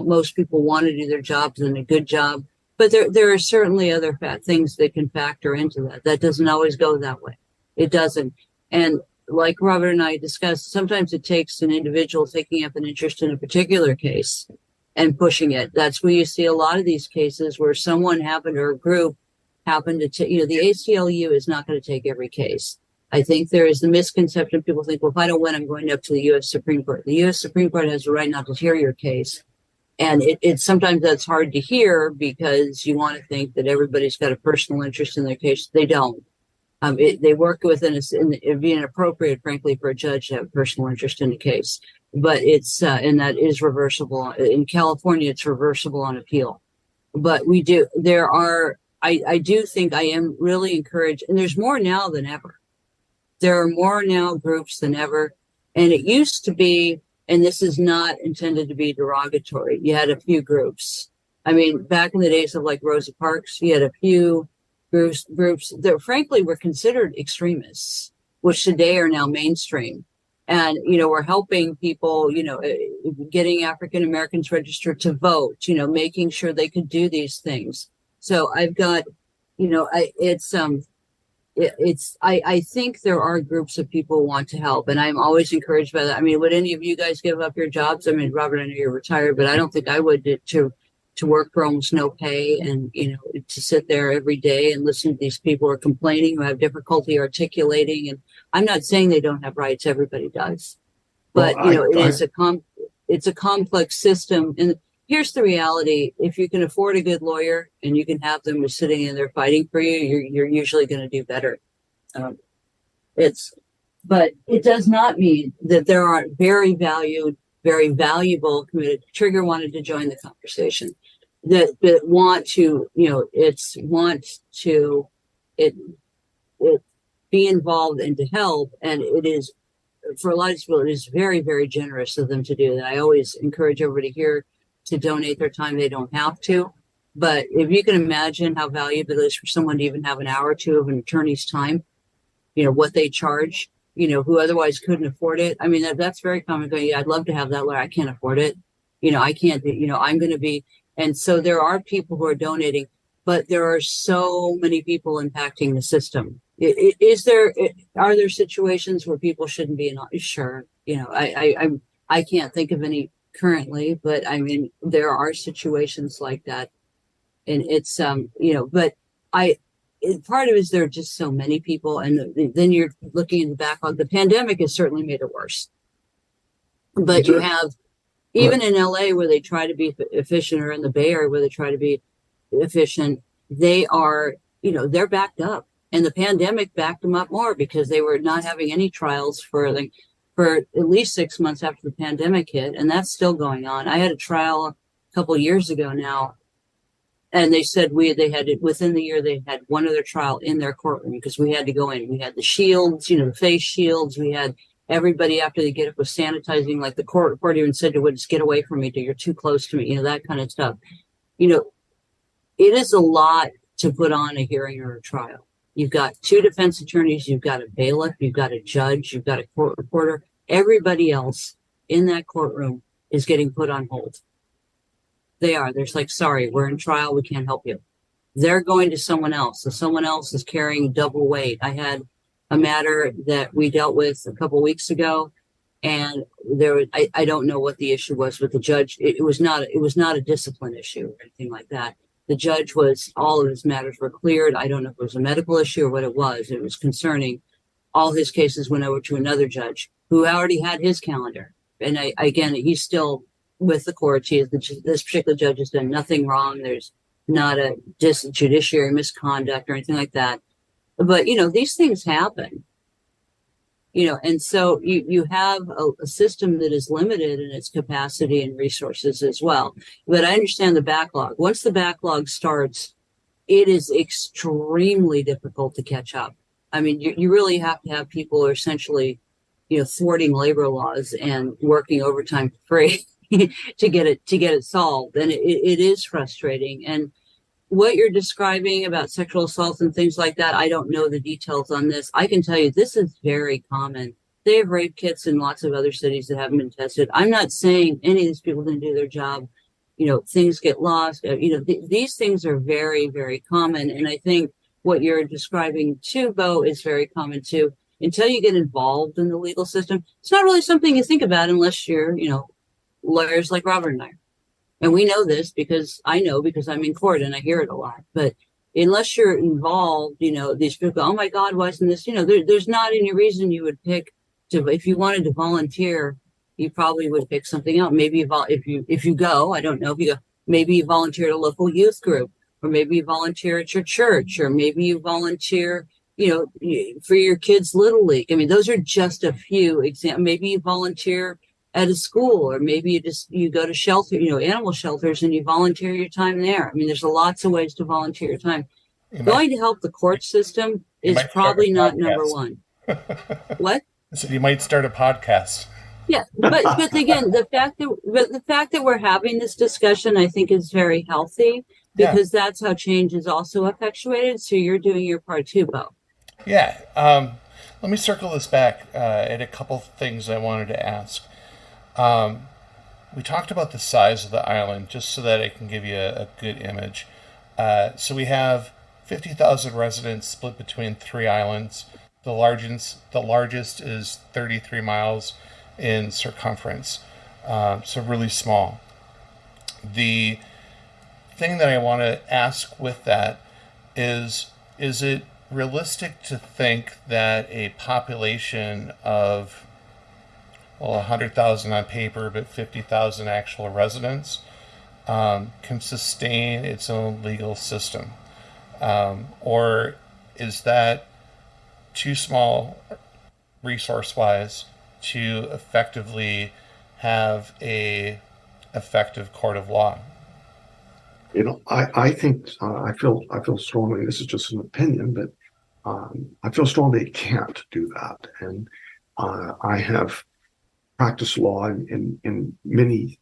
most people want to do their jobs and a good job. But there are certainly other things that can factor into that. That doesn't always go that way. It doesn't. And like Robert and I discussed, sometimes it takes an individual taking up an interest in a particular case and pushing it. That's where you see a lot of these cases where someone happened, or a group happened to take, the ACLU is not going to take every case. I think there is the misconception. People think, well, if I don't win, I'm going up to the U.S. Supreme Court. The U.S. Supreme Court has the right not to hear your case. And it's sometimes that's hard to hear, because you want to think that everybody's got a personal interest in their case. They don't. They work within it'd be inappropriate, frankly, for a judge to have personal interest in the case. But and that is reversible. In California, it's reversible on appeal. But I do think I am really encouraged, and there's more now than ever. There are more now groups than ever. And it used to be, and this is not intended to be derogatory, you had a few groups. I mean, back in the days of Rosa Parks, you had a few groups that frankly were considered extremists, which today are now mainstream. And, we're helping people, getting African Americans registered to vote, making sure they could do these things. So I've got, I think there are groups of people who want to help, and I'm always encouraged by that. I mean, would any of you guys give up your jobs? I mean, Robert, I know you're retired, but I don't think I would to work for almost no pay, and, to sit there every day and listen to these people who are complaining, who have difficulty articulating. And I'm not saying they don't have rights. Everybody does. But, it's a complex system. And here's the reality. If you can afford a good lawyer and you can have them sitting in there fighting for you, you're usually going to do better. But it does not mean that there aren't very valuable committed. Trigger wanted to join the conversation that want to, be involved and to help. And it is, for a lot of people, it is very, very generous of them to do that. I always encourage everybody here to donate their time. They don't have to, but if you can imagine how valuable it is for someone to even have an hour or two of an attorney's time, what they charge, who otherwise couldn't afford it. I mean, that's very common. Yeah, I'd love to have that lawyer. I can't afford it. I can't, I'm going to be. And so there are people who are donating, but there are so many people impacting the system. Are there situations where people shouldn't be in? Sure. I can't think of any currently, but I mean, there are situations like that. And it's, but part of it is there are just so many people. And then you're looking in the backlog. The pandemic has certainly made it worse. But you have, even in LA where they try to be efficient, or in the Bay Area where they try to be efficient, they are, they're backed up. And the pandemic backed them up more, because they were not having any trials for at least 6 months after the pandemic hit. And that's still going on. I had a trial a couple of years ago now, and they said they had it within the year. They had one other trial in their courtroom, because we had to go in. We had the shields, the face shields. We had everybody, after they get up, was sanitizing. Like the court even said to witness, "Get away from me, you're too close to me," that kind of stuff. It is a lot to put on a hearing or a trial. You've got two defense attorneys, you've got a bailiff, you've got a judge, you've got a court reporter. Everybody else in that courtroom is getting put on hold. They're like, sorry, we're in trial, we can't help you. They're going to someone else. So someone else is carrying double weight. I had a matter that we dealt with a couple of weeks ago, and I don't know what the issue was with the judge. It was not a discipline issue or anything like that. The judge all of his matters were cleared. I don't know if it was a medical issue or what it was. It was concerning. All his cases went over to another judge who already had his calendar. And again, he's still with the courts. This particular judge has done nothing wrong. There's not a judiciary misconduct or anything like that. But, these things happen, and so you have a system that is limited in its capacity and resources as well. But I understand the backlog. Once the backlog starts, it is extremely difficult to catch up. I mean, you really have to have people who are essentially, thwarting labor laws and working overtime for free to get it solved. And it is frustrating. And what you're describing about sexual assault and things like that, I don't know the details on this. I can tell you this is very common. They have rape kits in lots of other cities that haven't been tested. I'm not saying any of these people didn't do their job. Things get lost. These things are very, very common. And I think what you're describing too, Beau, is very common too. Until you get involved in the legal system, it's not really something you think about unless you're, lawyers like Robert and I. And we know this because I'm in court and I hear it a lot. But unless you're involved, these people go, oh my God, why isn't this? There's not any reason you would pick if you wanted to volunteer, you probably would pick something else. Maybe if you go, I don't know, if you go, maybe you volunteer at a local youth group, or maybe you volunteer at your church, or maybe you volunteer, for your kids' little league. I mean, those are just a few examples. Maybe you volunteer at a school, or maybe you go to shelter, animal shelters, and you volunteer your time there. I mean, there's lots of ways to volunteer your time. Going to help the court system is probably not number one. What? I said you might start a podcast. Yeah, but again, the fact that we're having this discussion, I think, is very healthy, because that's how change is also effectuated. So you're doing your part too, Beau. Yeah. Let me circle this back at a couple things I wanted to ask. We talked about the size of the island, just so that I can give you a good image. So we have 50,000 residents split between 3 islands. The largest is 33 miles in circumference, so really small. The thing that I want to ask with that is it realistic to think that a population of 100,000 on paper, but 50,000 actual residents can sustain its own legal system? Or is that too small resource-wise to effectively have a effective court of law? I think I feel strongly, this is just an opinion, but I feel strongly it can't do that. And I have practiced law in many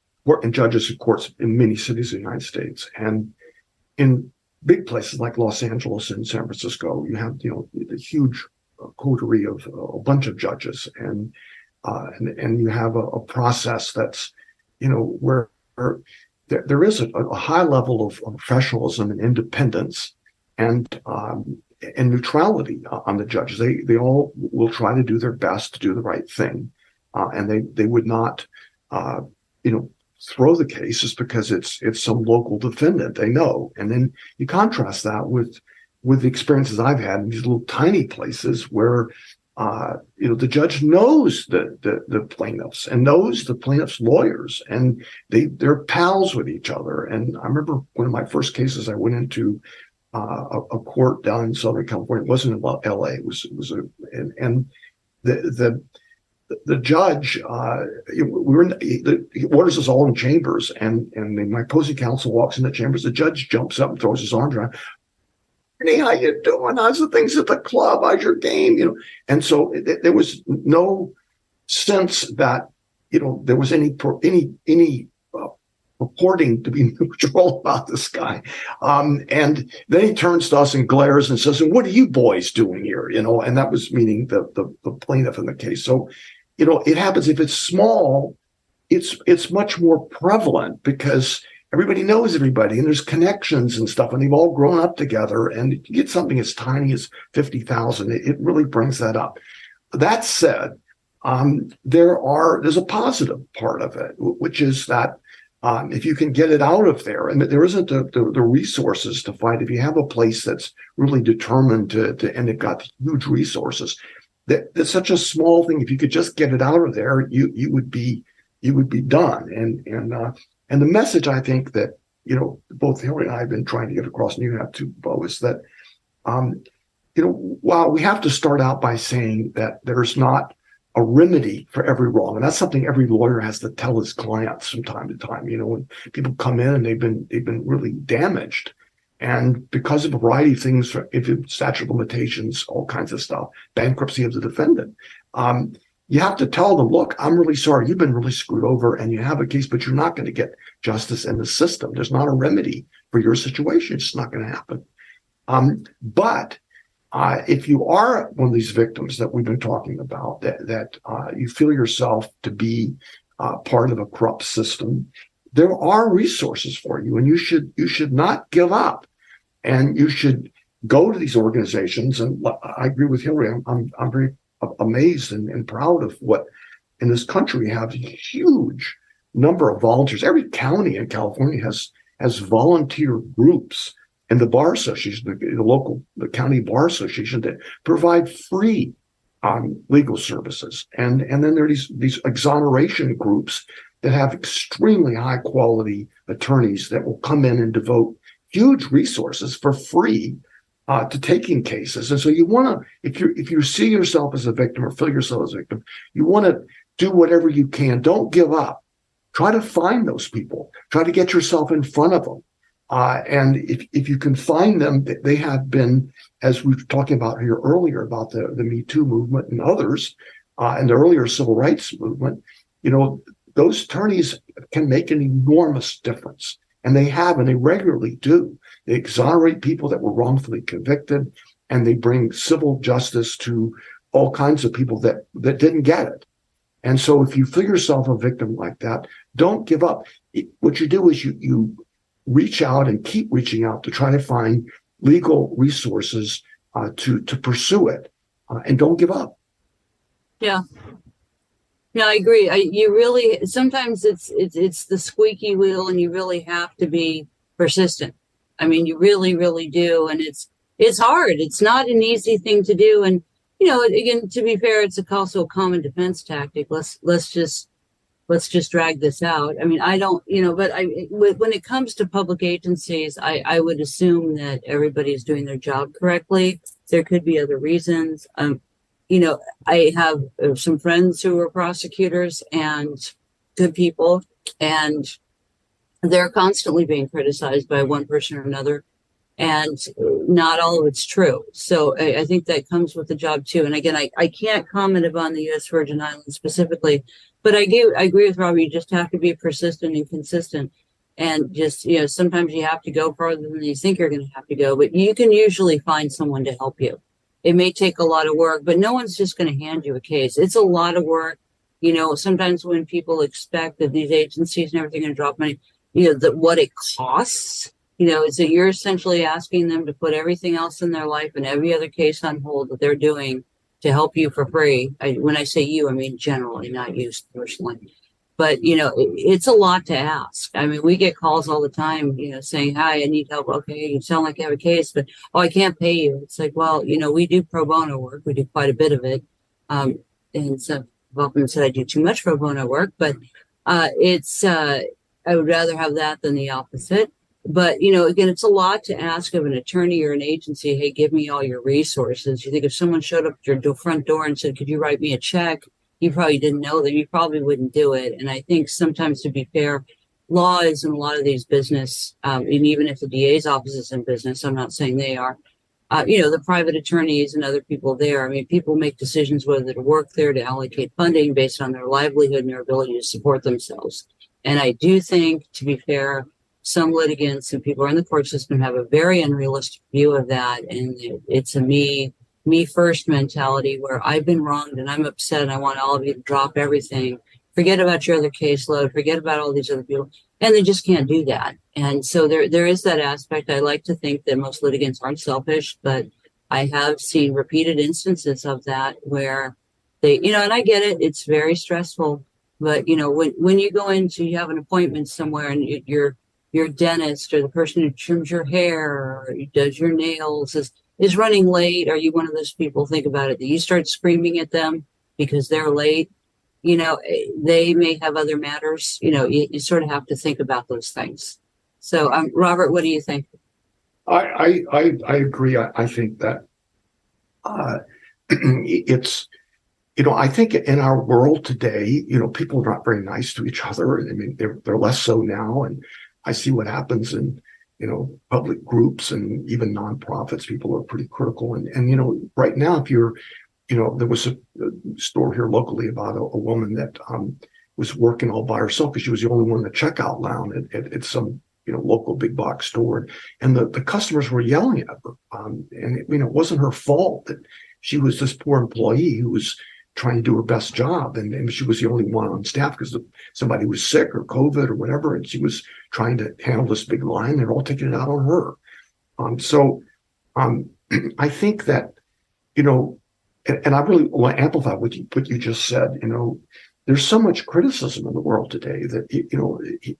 judges and courts in many cities in the United States, and in big places like Los Angeles and San Francisco, you have the huge coterie of a bunch of judges, and you have a process that's where there is a high level of professionalism and independence and neutrality on the judges. They all will try to do their best to do the right thing, and they would not throw the case just because it's some local defendant they know. And then you contrast that with the experiences I've had in these little tiny places where the judge knows the plaintiffs and knows the plaintiffs' lawyers, and they're pals with each other. And I remember one of my first cases, I went into a court down in Southern California. It wasn't in LA. It was the judge. We were he orders us all in chambers, and my opposing counsel walks in the chambers. The judge jumps up and throws his arms around. Hey, how you doing? How's the things at the club? How's your game? And so there was no sense that there was any purporting to be neutral about this guy. And then he turns to us and glares and says, "And what are you boys doing here?" And that was meaning the plaintiff in the case. So, it happens if it's small, it's much more prevalent because everybody knows everybody and there's connections and stuff, and they've all grown up together. And if you get something as tiny as 50,000, it really brings that up. That said, there's a positive part of it, which is that if you can get it out of there, and there isn't the resources to fight. If you have a place that's really determined to and they've got huge resources, that's such a small thing. If you could just get it out of there, you would be done. And the message I think that both Hillary and I have been trying to get across, and you have too, Beau, is that while we have to start out by saying that there's not a remedy for every wrong, and that's something every lawyer has to tell his clients from time to time. When people come in and they've been really damaged, and because of a variety of things, if it's statute of limitations, all kinds of stuff, bankruptcy of the defendant, you have to tell them, look, I'm really sorry, you've been really screwed over, and you have a case, but you're not going to get justice in the system. There's not a remedy for your situation. It's not going to happen. But if you are one of these victims that we've been talking about, that you feel yourself to be part of a corrupt system, there are resources for you, and you should not give up, and you should go to these organizations. And I agree with Hillary. I'm very amazed and proud of what in this country we have a huge number of volunteers. Every county in California has volunteer groups. And the bar association, the county bar association, that provide free legal services, and then there are these exoneration groups that have extremely high quality attorneys that will come in and devote huge resources for free to taking cases. And so you want to, if you see yourself as a victim or feel yourself as a victim, you want to do whatever you can. Don't give up. Try to find those people. Try to get yourself in front of them. And if you can find them, they have been, as we were talking about here earlier about the Me Too movement and others, and the earlier civil rights movement, those attorneys can make an enormous difference. And they have, and they regularly do. They exonerate people that were wrongfully convicted, and they bring civil justice to all kinds of people that didn't get it. And so if you feel yourself a victim like that, don't give up. What you do is you reach out and keep reaching out to try to find legal resources to pursue it, and don't give up. Yeah. No, I agree. You really, sometimes it's the squeaky wheel, and you really have to be persistent. I mean, you really, really do. And it's hard. It's not an easy thing to do. And, again, to be fair, it's also a common defense tactic. Let's just drag this out. I mean, I don't, but when it comes to public agencies, I would assume that everybody's doing their job correctly. There could be other reasons. I have some friends who are prosecutors and good people, and they're constantly being criticized by one person or another, and not all of it's true. So I think that comes with the job too. And again, I can't comment upon the U.S. Virgin Islands specifically, but I agree with Robbie. You just have to be persistent and consistent, and just, sometimes you have to go farther than you think you're going to have to go, but you can usually find someone to help you. It may take a lot of work, but no one's just going to hand you a case. It's a lot of work. Sometimes when people expect that these agencies and everything are going to drop money, that what it costs, is that you're essentially asking them to put everything else in their life and every other case on hold that they're doing to help you for free. When I say you, I mean generally, not you personally. But, it's a lot to ask. I mean, we get calls all the time, saying, "Hi, I need help." Okay, you sound like you have a case, but, "Oh, I can't pay you." It's like, well, we do pro bono work. We do quite a bit of it. And so often said I do too much pro bono work, but I would rather have that than the opposite. But, again, it's a lot to ask of an attorney or an agency. Hey, give me all your resources. You think if someone showed up at your front door and said, "Could you write me a check?" You probably didn't know that. You probably wouldn't do it. And I think sometimes, to be fair, law is in a lot of these business, and even if the DA's office is in business, I'm not saying they are, the private attorneys and other people there. I mean, people make decisions whether to work there, to allocate funding based on their livelihood and their ability to support themselves. And I do think, to be fair, some litigants and people in the court system have a very unrealistic view of that. And it's a me first mentality where I've been wronged and I'm upset and I want all of you to drop everything, forget about your other caseload, forget about all these other people. And they just can't do that. And so there is that aspect. I like to think that most litigants aren't selfish, but I have seen repeated instances of that where they, and I get it. It's very stressful. But, when you go into, you have an appointment somewhere and your dentist or the person who trims your hair or does your nails is running late. Are you one of those people? Think about it, that you start screaming at them because they're late. They may have other matters. You sort of have to think about those things. So, Robert, what do you think? I agree. I think that it's, I think in our world today, people are not very nice to each other. I mean, they're less so now. And I see what happens in, public groups and even nonprofits. People are pretty critical. And right now, if you're, there was a story here locally about a woman that was working all by herself because she was the only one in the checkout line at some, local big box store. And the customers were yelling at her. And it wasn't her fault that she was this poor employee who was trying to do her best job. And she was the only one on staff because somebody was sick or COVID or whatever. And she was trying to handle this big line. They're all taking it out on her. I think that, and I really want to amplify what you just said. There's so much criticism in the world today that,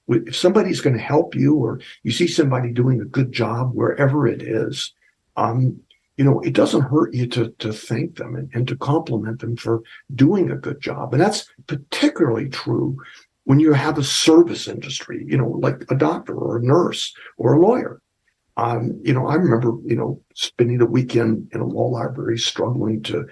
if somebody's going to help you or you see somebody doing a good job wherever it is, it doesn't hurt you to thank them and to compliment them for doing a good job. And that's particularly true when you have a service industry, like a doctor or a nurse or a lawyer. I remember, spending a weekend in a law library struggling to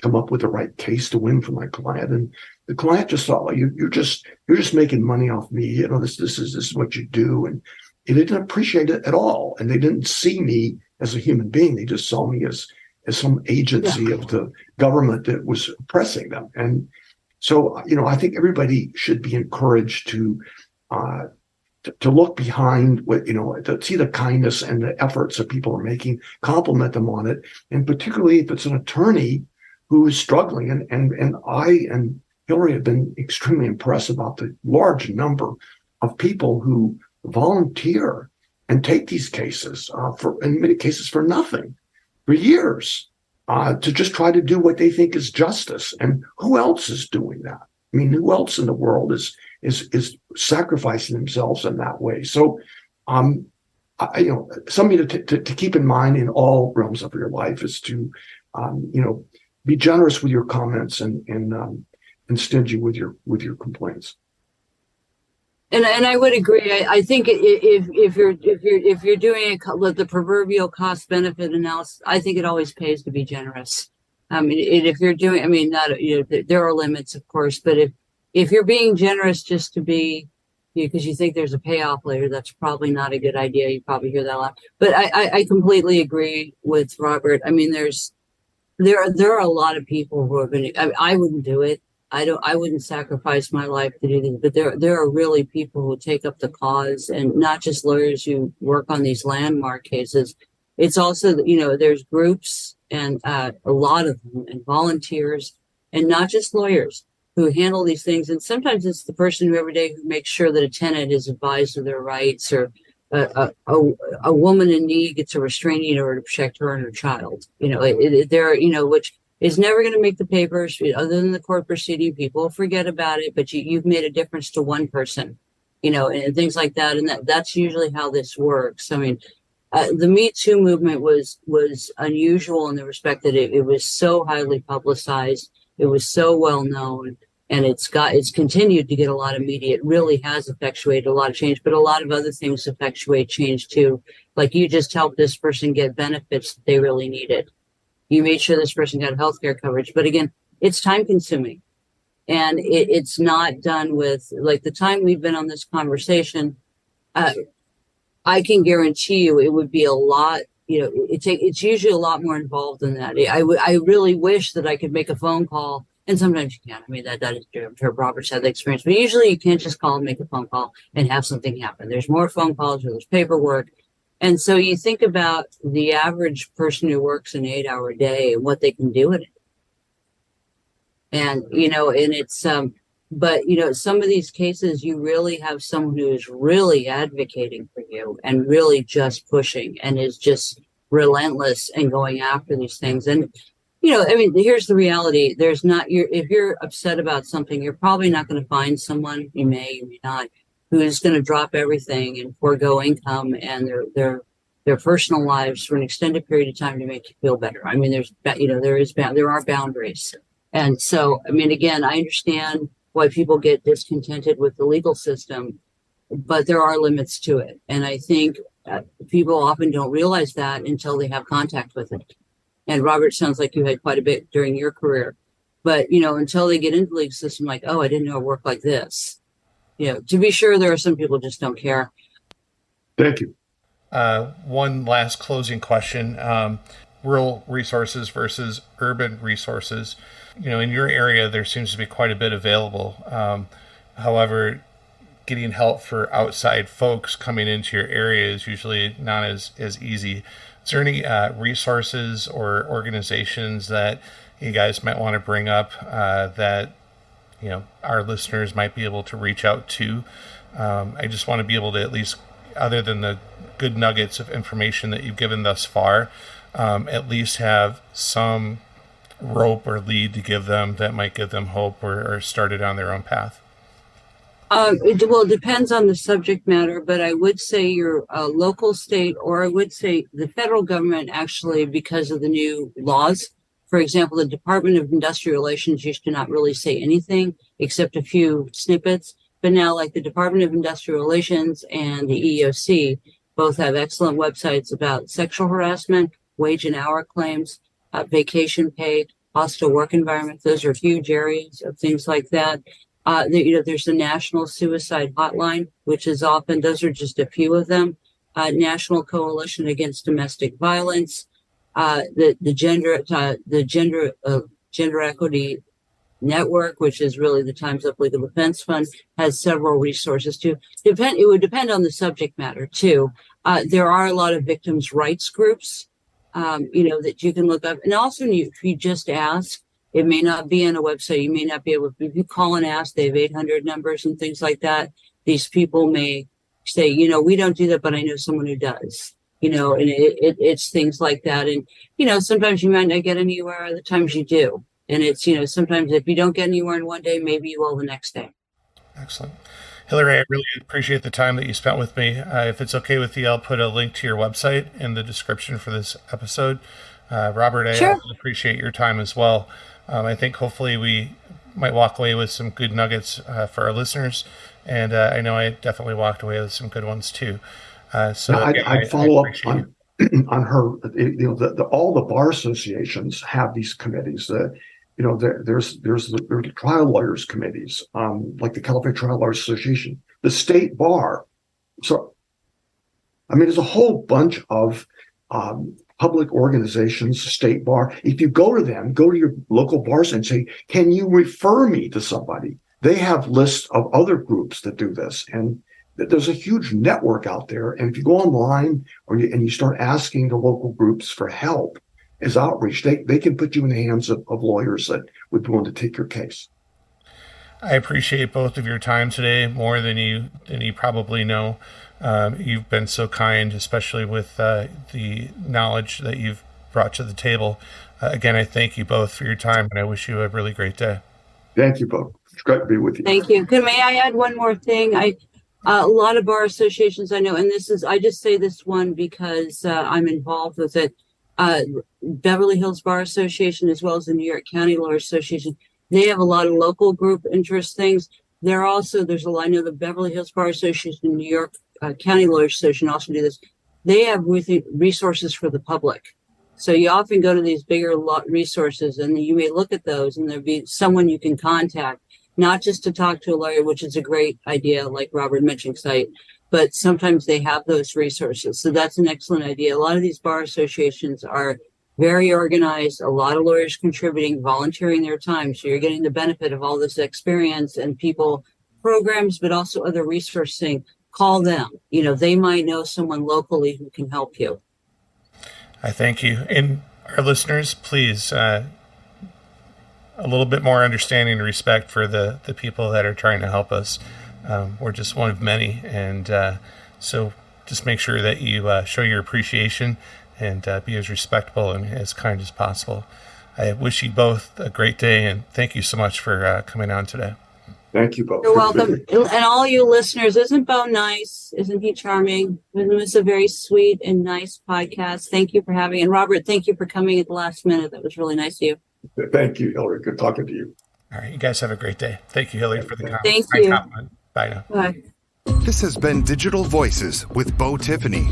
come up with the right case to win for my client. And the client just thought, well, you're just making money off me. This is what you do. And they didn't appreciate it at all. And they didn't see me as a human being. They just saw me as some agency of the government that was oppressing them. And so, I think everybody should be encouraged to look behind what, to see the kindness and the efforts that people are making, compliment them on it. And particularly if it's an attorney who is struggling. And I and Hillary have been extremely impressed about the large number of people who volunteer and take these cases in many cases for nothing, for years, to just try to do what they think is justice. And who else is doing that? I mean, who else in the world is sacrificing themselves in that way? So, something to keep in mind in all realms of your life is to, be generous with your comments and stingy with your complaints. And I would agree. I think if you're doing the proverbial cost benefit analysis, I think it always pays to be generous. I mean, if you're doing, there are limits, of course, but if you're being generous just to be, because you think there's a payoff later, that's probably not a good idea. You probably hear that a lot. But I completely agree with Robert. I mean, there are a lot of people who have been. I wouldn't do it. I wouldn't sacrifice my life to do this, but there are really people who take up the cause, and not just lawyers who work on these landmark cases. It's also, there's groups and a lot of them and volunteers, and not just lawyers who handle these things. And sometimes it's the person who every day who makes sure that a tenant is advised of their rights, or a woman in need gets a restraining order to protect her and her child. Which is never going to make the papers other than the court proceeding. People forget about it, but you've made a difference to one person, and things like that. And that's usually how this works. I mean, the Me Too movement was unusual in the respect that it was so highly publicized. It was so well known, and it's continued to get a lot of media. It really has effectuated a lot of change, but a lot of other things effectuate change too. Like, you just helped this person get benefits that they really needed. You made sure this person got healthcare coverage. But again, it's time consuming, and it's not done with, like, the time we've been on this conversation. I can guarantee you it would be a lot, it's usually a lot more involved than that. I really wish that I could make a phone call And sometimes you can. I mean, that is true. I'm sure Robert's had the experience, but usually you can't just call and make a phone call and have something happen. There's more phone calls or there's paperwork. And so you think about the average person who works an 8-hour day and what they can do in it. And, and it's, but, some of these cases, you really have someone who is really advocating for you and really just pushing and is just relentless and going after these things. And, I mean, here's the reality. If you're upset about something, you're probably not going to find someone, you may not, who is going to drop everything and forego income and their personal lives for an extended period of time to make you feel better. I mean, there are boundaries. And so, I mean, again, I understand why people get discontented with the legal system, but there are limits to it. And I think people often don't realize that until they have contact with it. And Robert, sounds like you had quite a bit during your career, but, until they get into the legal system, like, oh, I didn't know it worked like this. To be sure, there are some people who just don't care. Thank you. One last closing question. Rural resources versus urban resources. In your area, there seems to be quite a bit available. However, getting help for outside folks coming into your area is usually not as easy. Is there any resources or organizations that you guys might want to bring up that our listeners might be able to reach out to? I just want to be able to at least, other than the good nuggets of information that you've given thus far, at least have some rope or lead to give them that might give them hope or started on their own path. It depends on the subject matter, but I would say your local, state, or I would say the federal government, actually, because of the new laws. For example, the Department of Industrial Relations used to not really say anything except a few snippets. But now, like the Department of Industrial Relations and the EEOC, both have excellent websites about sexual harassment, wage and hour claims, vacation pay, hostile work environment. Those are huge areas of things like that. There's the National Suicide Hotline, which is often, those are just a few of them. National Coalition Against Domestic Violence, the Gender Equity Network, which is really the Time's Up Legal Defense Fund, has several resources too. It would depend on the subject matter too. There are a lot of victims' rights groups, that you can look up. And also, if you just ask, it may not be on a website. You may not be able to, if you call and ask, they have 800 numbers and things like that. These people may say, we don't do that, but I know someone who does, and it's things like that. And, sometimes you might not get anywhere, other times you do. And it's, sometimes if you don't get anywhere in one day, maybe you will the next day. Excellent. Hillary, I really appreciate the time that you spent with me. If it's okay with you, I'll put a link to your website in the description for this episode. Robert, I Sure. appreciate your time as well. I think hopefully we might walk away with some good nuggets for our listeners. And I know I definitely walked away with some good ones too. So I'd follow up on on her. All the bar associations have these committees. There's the trial lawyers committees, like the California Trial Lawyers Association, the state bar. So, I mean, there's a whole bunch of public organizations, state bar. If you go to them, go to your local bars and say, can you refer me to somebody? They have lists of other groups that do this. And there's a huge network out there. And if you go online and you start asking the local groups for help as outreach, they can put you in the hands of lawyers that would be willing to take your case. I appreciate both of your time today more than you probably know. You've been so kind, especially with the knowledge that you've brought to the table. Again, I thank you both for your time, and I wish you a really great day. Thank you both. It's great to be with you. Thank you. May I add one more thing? A lot of bar associations I know, and I just say this one because I'm involved with it. Beverly Hills Bar Association, as well as the New York County Lawyers Association, they have a lot of local group interest things. I know the Beverly Hills Bar Association and New York County Lawyers Association also do this. They have resources for the public. So you often go to these bigger resources and you may look at those and there'll be someone you can contact, not just to talk to a lawyer, which is a great idea, like Robert mentioned, but sometimes they have those resources. So that's an excellent idea. A lot of these bar associations are very organized, a lot of lawyers contributing, volunteering their time. So you're getting the benefit of all this experience and people, programs, but also other resourcing. Call them. They might know someone locally who can help you. I thank you. And our listeners, please, a little bit more understanding and respect for the people that are trying to help us. We're just one of many. And so just make sure that you show your appreciation and be as respectful and as kind as possible. I wish you both a great day, and thank you so much for coming on today. Thank you both. You're welcome. And all you listeners, isn't Beau nice? Isn't he charming? It was a very sweet and nice podcast. Thank you for having. And Robert, thank you for coming at the last minute. That was really nice of you. Thank you, Hillary. Good talking to you. All right. You guys have a great day. Thank you, Hillary, for the comment. Thank you. Bye now. Bye. This has been Digital Voices with Beau Tiffany,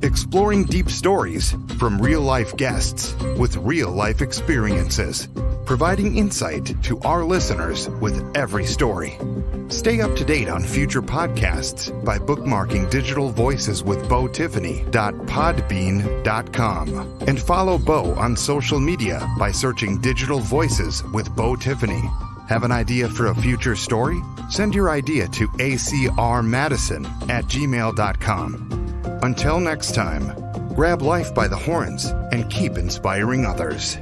exploring deep stories from real-life guests with real-life experiences, providing insight to our listeners with every story. Stay up to date on future podcasts by bookmarking Digital Voices with Beau Tiffany.podbean.com and follow Beau on social media by searching Digital Voices with Beau Tiffany. Have an idea for a future story? Send your idea to acrmadison@gmail.com. Until next time, grab life by the horns and keep inspiring others.